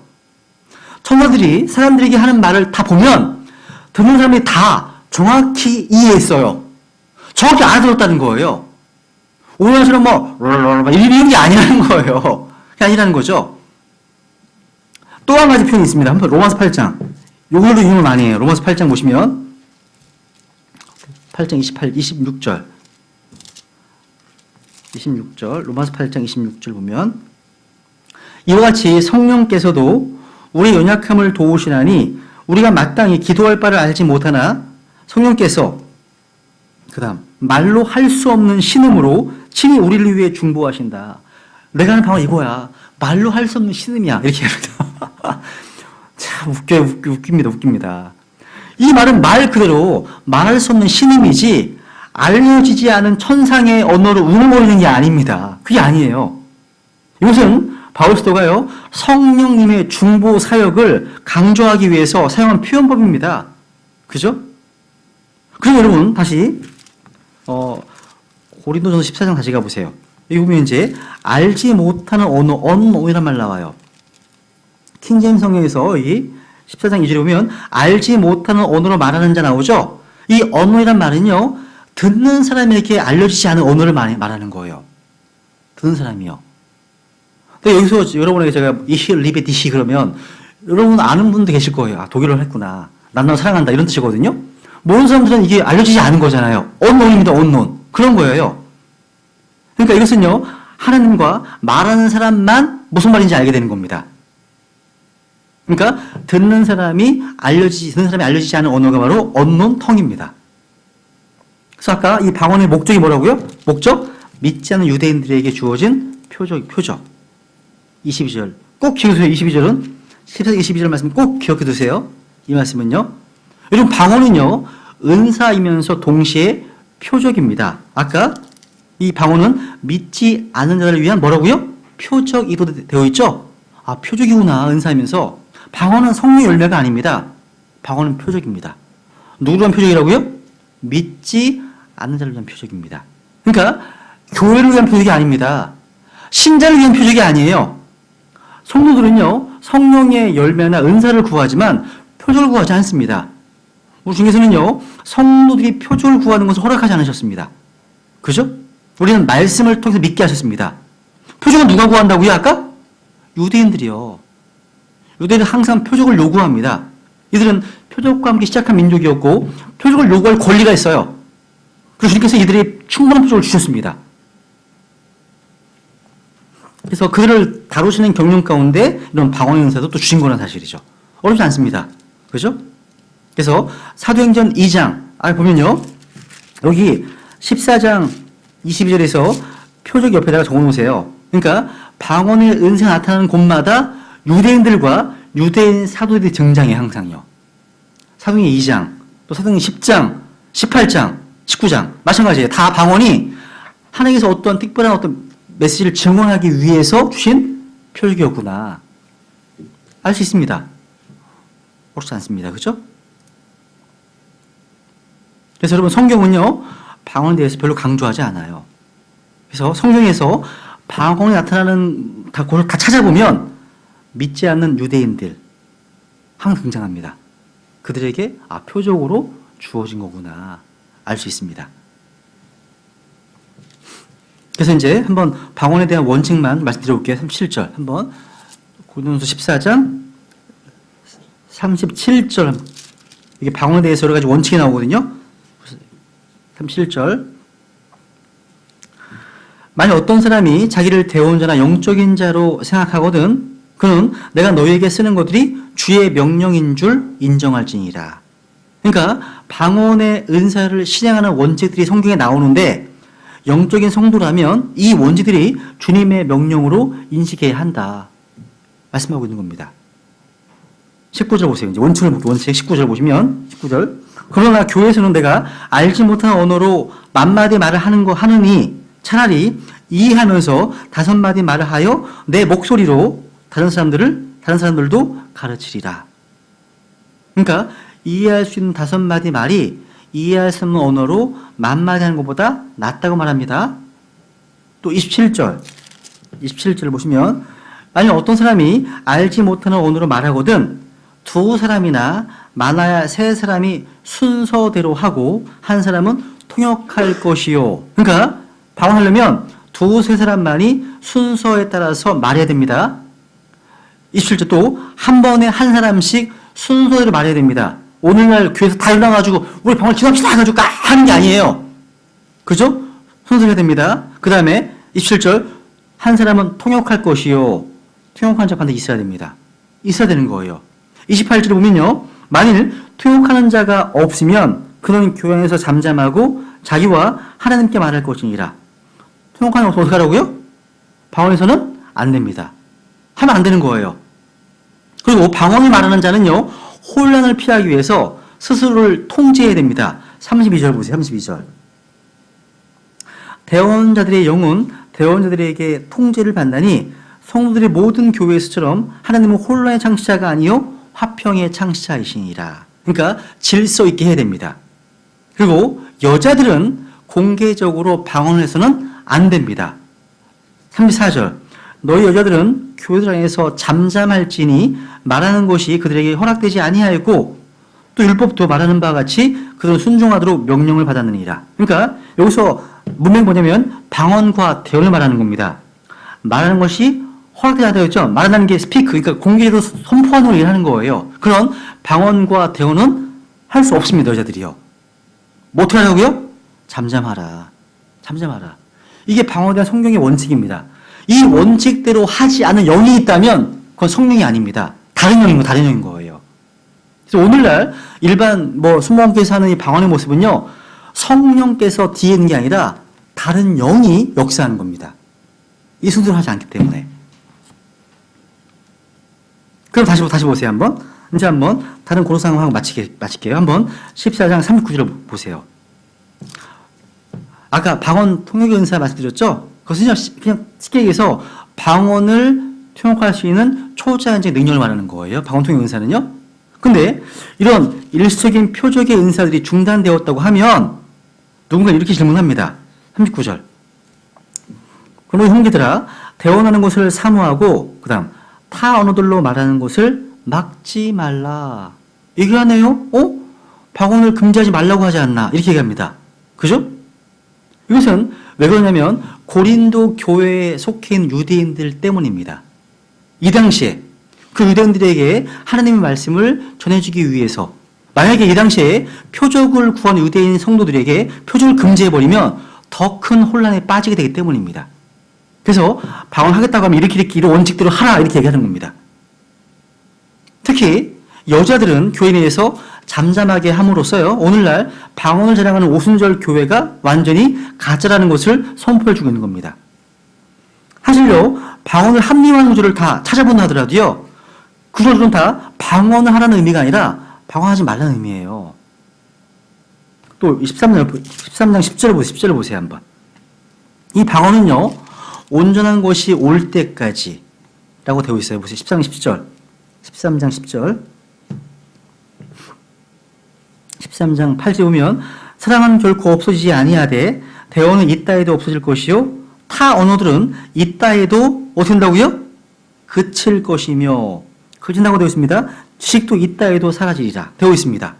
천사들이 사람들에게 하는 말을 다 보면 듣는 사람이 다 정확히 이해했어요. 정확히 알아들었다는 거예요. 오늘처럼 이런 게 아니라는 거예요. 그게 아니라는 거죠. 또 한 가지 표현이 있습니다. 한번 로마서 8장. 요걸로 인용은 아니에요. 로마서 8장 보시면 8장 26절. 26절. 로마서 8장 26절 보면 이와 같이 성령께서도 우리 연약함을 도우시나니 우리가 마땅히 기도할 바를 알지 못하나 성령께서 그 다음 말로 할 수 없는 신음으로 친히 우리를 위해 중보하신다. 내가 하는 방언 이거야. 말로 할 수 없는 신음이야. 이렇게 합니다. 참 웃깁니다. 이 말은 말 그대로 말할 수 없는 신음이지 알려지지 않은 천상의 언어로 웅얼거리는 게 아닙니다. 그게 아니에요. 이것은 바울 사도가요 성령님의 중보 사역을 강조하기 위해서 사용한 표현법입니다. 그죠? 그리고 여러분 다시 고린도전서 14장 다시 가보세요. 여기 보면 이제 알지 못하는 언어, unknown이란 말 나와요. 킹제임스 성경에서 이 14장 2절에 보면 알지 못하는 언어로 말하는 자 나오죠. 이 언어이란 말은요 듣는 사람에게 알려지지 않은 언어를 말하는 거예요. 듣는 사람이요. 근데 여기서 여러분에게 제가 이히 리베 디시 그러면 여러분 아는 분도 계실 거예요. 아, 독일어를 했구나. 난 너 사랑한다 이런 뜻이거든요. 모르는 사람들은 이게 알려지지 않은 거잖아요. unknown입니다. unknown. 그런 거예요. 그러니까 이것은요 하나님과 말하는 사람만 무슨 말인지 알게 되는 겁니다. 그러니까 듣는 사람이 알려지지 않은 언어가 바로 unknown tongue입니다. 그래서 아까 이 방언의 목적이 뭐라고요? 목적? 믿지 않는 유대인들에게 주어진 표적. 22절. 꼭 기억해 두세요. 22절은 14절 22절 말씀 꼭 기억해 두세요. 이 말씀은요. 여러분 방언은요. 은사이면서 동시에 표적입니다. 아까 이 방언은 믿지 않는 자를 위한 뭐라고요? 표적이도 되어 있죠? 아, 표적이구나. 은사이면서. 방언은 성령의 열매가 아닙니다. 방언은 표적입니다. 누구를 위한 표적이라고요? 믿지 않는 자를 위한 표적입니다. 그러니까 교회를 위한 표적이 아닙니다. 신자를 위한 표적이 아니에요. 성도들은요 성령의 열매나 은사를 구하지만 표적을 구하지 않습니다. 우리 중에서는요 성도들이 표적을 구하는 것을 허락하지 않으셨습니다. 그죠? 우리는 말씀을 통해서 믿게 하셨습니다. 표적은 누가 구한다고요? 아까? 유대인들이요. 유대인은 항상 표적을 요구합니다. 이들은 표적과 함께 시작한 민족이었고 표적을 요구할 권리가 있어요. 그래서 주님께서 이들이 충분한 표적을 주셨습니다. 그래서 그들을 다루시는 경륜 가운데 이런 방언의 은사도 또 주신 거라는 사실이죠. 어렵지 않습니다. 그죠? 그래서 사도행전 2장 보면요. 여기 14장 22절에서 표적 옆에다가 적어놓으세요. 그러니까 방언의 은사가 나타나는 곳마다 유대인들과 유대인 사도들이 등장해 항상요. 사도행전 2장, 또 사도행전 10장, 18장, 19장. 마찬가지예요. 다 방언이 하나님께서 어떤 특별한 어떤 메시지를 증언하기 위해서 주신 표적이었구나. 알 수 있습니다. 어렵지 않습니다. 그죠? 그래서 여러분 성경은요, 방언에 대해서 별로 강조하지 않아요. 그래서 성경에서 방언이 나타나는 곳을 다 찾아보면 믿지 않는 유대인들 항상 등장합니다. 그들에게 표적으로 주어진 거구나 알 수 있습니다. 그래서 이제 한번 방언에 대한 원칙만 말씀드려볼게요. 37절 한번 고린도서 14장 37절 이게 방언에 대해서 여러 가지 원칙이 나오거든요. 37절 만약 어떤 사람이 자기를 대언자나 영적인 자로 생각하거든 그는 내가 너희에게 쓰는 것들이 주의 명령인 줄 인정할지니라. 그러니까 방언의 은사를 실행하는 원칙들이 성경에 나오는데 영적인 성도라면 이 원칙들이 주님의 명령으로 인식해야 한다 말씀하고 있는 겁니다. 19절 보세요. 이제 원칙 19절 보시면 19절 그러나 교회에서는 내가 알지 못한 언어로 만마디 말을 하느니 차라리 이해하면서 5마디 말을 하여 내 목소리로 다른 사람들도 가르치리라. 그러니까 이해할 수 있는 5마디 말이 이해할 수 없는 언어로 만마디 하는 것보다 낫다고 말합니다. 또 27절 보시면 만약 어떤 사람이 알지 못하는 언어로 말하거든 2사람이나 많아야 3사람이 순서대로 하고 한 사람은 통역할 것이요. 그러니까 방언하려면 2-3사람만이 순서에 따라서 말해야 됩니다. 27절 또 한 번에 한 사람씩 순서대로 말해야 됩니다. 오늘날 교회에서 다 일어나가지고 우리 방언 기도합시다 해가지고 하는 게 아니에요. 그죠? 순서대로 해야 됩니다. 그 다음에 27절 한 사람은 통역할 것이요. 통역하는 자 반드시 있어야 됩니다. 있어야 되는 거예요. 28절에 보면요. 만일 통역하는 자가 없으면 그는 교회에서 잠잠하고 자기와 하나님께 말할 것이니라. 통역하는 자 어떻게 하라고요? 방언에서는 안 됩니다. 하면 안 되는 거예요. 그리고 방언을 말하는 자는요. 혼란을 피하기 위해서 스스로를 통제해야 됩니다. 32절 보세요. 32절. 대언자들의 영은 대언자들에게 통제를 받나니 성도들의 모든 교회에서처럼 하나님은 혼란의 창시자가 아니요 화평의 창시자이시니라. 그러니까 질서 있게 해야 됩니다. 그리고 여자들은 공개적으로 방언을 해서는 안 됩니다. 34절. 너희 여자들은 교회들 안에서 잠잠할지니 말하는 것이 그들에게 허락되지 아니하였고 또 율법도 말하는 바와 같이 그들은 순종하도록 명령을 받았느니라. 그러니까 여기서 문맥이 뭐냐면 방언과 대언을 말하는 겁니다. 말하는 것이 허락되지 않다였죠. 말한다는 게 스피크, 그러니까 공개로 선포하는 걸 일하는 거예요. 그런 방언과 대언은 할 수 없습니다. 여자들이요. 뭐 어떻게 하냐고요? 잠잠하라. 이게 방언에 대한 성경의 원칙입니다. 이 원칙대로 하지 않은 영이 있다면 그건 성령이 아닙니다. 다른 영인 거예요. 그래서 오늘날 일반 순복음교회에서 하는 이 방언의 모습은요. 성령께서 뒤에 있는 게 아니라 다른 영이 역사하는 겁니다. 이 순서를 하지 않기 때문에. 그럼 다시 보세요, 한번. 이제 한번 다른 고로 상황하고 마칠게요. 한번 14장 39절 보세요. 아까 방언 통역의 은사 말씀드렸죠? 그것은 그냥 쉽게 얘기해서 방언을 통역할 수 있는 초자연적 능력을 말하는 거예요. 방언 통역 은사는요. 근데 이런 일시적인 표적의 은사들이 중단되었다고 하면 누군가 이렇게 질문합니다. 39절. 그럼 형제들아, 대언하는 것을 사모하고 그 다음 타 언어들로 말하는 것을 막지 말라. 얘기하네요. 방언을 금지하지 말라고 하지 않나. 이렇게 얘기합니다. 그죠? 이것은 왜 그러냐면 고린도 교회에 속해 있는 유대인들 때문입니다. 이 당시에 그 유대인들에게 하나님의 말씀을 전해주기 위해서 만약에 이 당시에 표적을 구한 유대인 성도들에게 표적을 금지해버리면 더 큰 혼란에 빠지게 되기 때문입니다. 그래서 방언하겠다고 하면 이렇게 이런 원칙대로 하라 이렇게 얘기하는 겁니다. 특히 여자들은 교회 내에서 잠잠하게 함으로써요. 오늘날 방언을 자랑하는 오순절 교회가 완전히 가짜라는 것을 선포해주고 있는 겁니다. 사실요. 방언을 합리화하는 구조를 다 찾아본다 하더라도요. 그들은 다 방언을 하라는 의미가 아니라 방언하지 말라는 의미예요. 또 13장 10절 보세요, 한번. 이 방언은요, 온전한 것이 올 때까지 라고 되어 있어요. 보세요. 13장 10절. 13장 10절. 13장 8절에 보면 사랑은 결코 없어지지 아니하되 대언은 이따에도 없어질 것이요 타 언어들은 이따에도 어떻게 된다고요? 그칠 것이며 그친다고 되어 있습니다. 지식도 이따에도 사라지리라 되어 있습니다.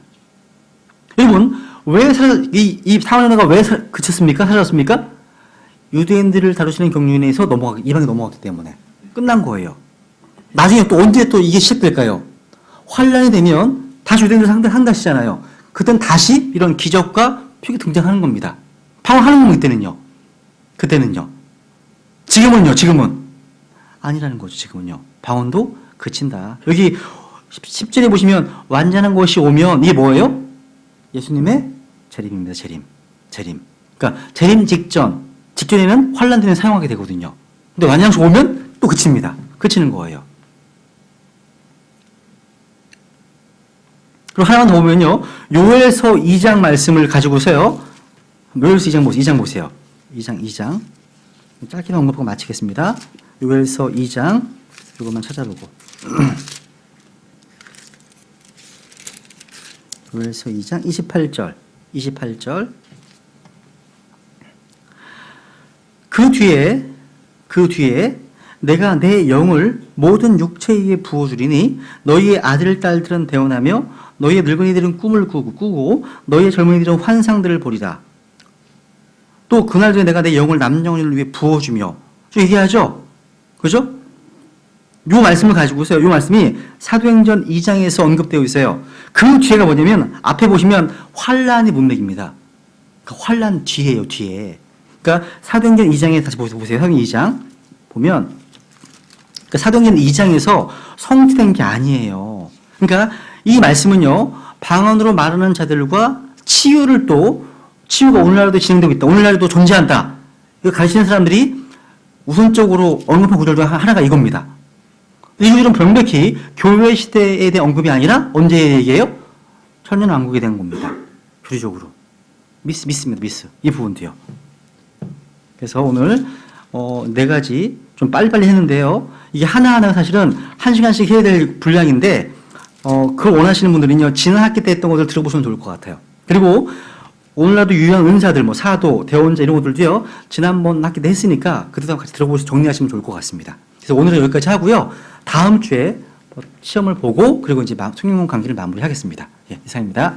여러분 이 사원언어가 왜 그쳤습니까? 사라졌습니까? 유대인들을 다루시는 경륜에서 이방에 넘어갔기 때문에 끝난 거예요. 나중에 또 언제 또 이게 시작될까요? 환란이 되면 다시 유대인들 상대하시잖아요. 그땐 다시 이런 기적과 표기 등장하는 겁니다. 방황하는 겁니다. 그때는요. 지금은 아니라는 거죠. 지금은요. 방언도 그친다. 여기 10절에 보시면 완전한 것이 오면 이게 뭐예요? 예수님의 재림입니다. 재림. 그러니까 재림 직전에는 환란 때는 사용하게 되거든요. 근데 완전한 것이 오면 또 그칩니다. 그치는 거예요. 그리고 하나만 더 보면요. 요엘서 2장 말씀을 가지고서요. 요엘서 2장 보세요. 2장. 짧게만 언급하고 마치겠습니다. 요엘서 2장. 이것만 찾아보고. 요엘서 2장 28절. 그 뒤에 내가 내 영을 모든 육체에 부어주리니 너희의 아들 딸들은 대언하며 너희의 늙은이들은 꿈을 꾸고 너희의 젊은이들은 환상들을 보리라. 또 그날 전에 내가 내 영을 남녀를 위해 부어주며 좀 얘기하죠? 그죠? 요 말씀을 가지고서요. 요 말씀이 사도행전 2장에서 언급되어 있어요. 그 뒤에가 뭐냐면 앞에 보시면 환란의 문맥입니다. 그러니까 환란 뒤에요. 그러니까 사도행전 2장에 다시 보세요. 사도행전 2장 보면 그러니까 사도행전 2장에서 성취된 게 아니에요. 그러니까 이 말씀은요. 방언으로 말하는 자들과 치유가 오늘날에도 진행되고 있다. 오늘날에도 존재한다. 이거 가르치는 사람들이 우선적으로 언급한 구절 중 하나가 이겁니다. 이 구절은 명백히 교회 시대에 대한 언급이 아니라 언제 얘기해요? 천년왕국에 대한 겁니다. 교리적으로. 미스입니다. 이 부분도요. 그래서 오늘 네 가지 좀 빨리빨리 했는데요. 이게 하나하나 사실은 1시간씩 해야 될 분량인데 그걸 원하시는 분들은요. 지난 학기 때 했던 것을 들어보시면 좋을 것 같아요. 그리고 오늘날도 유효한 은사들, 사도, 대언자 이런 것들도요. 지난번 학기 때 했으니까 그때도 같이 들어보시고 정리하시면 좋을 것 같습니다. 그래서 오늘은 여기까지 하고요. 다음 주에 시험을 보고 그리고 이제 성경론 강의를 마무리하겠습니다. 예, 이상입니다.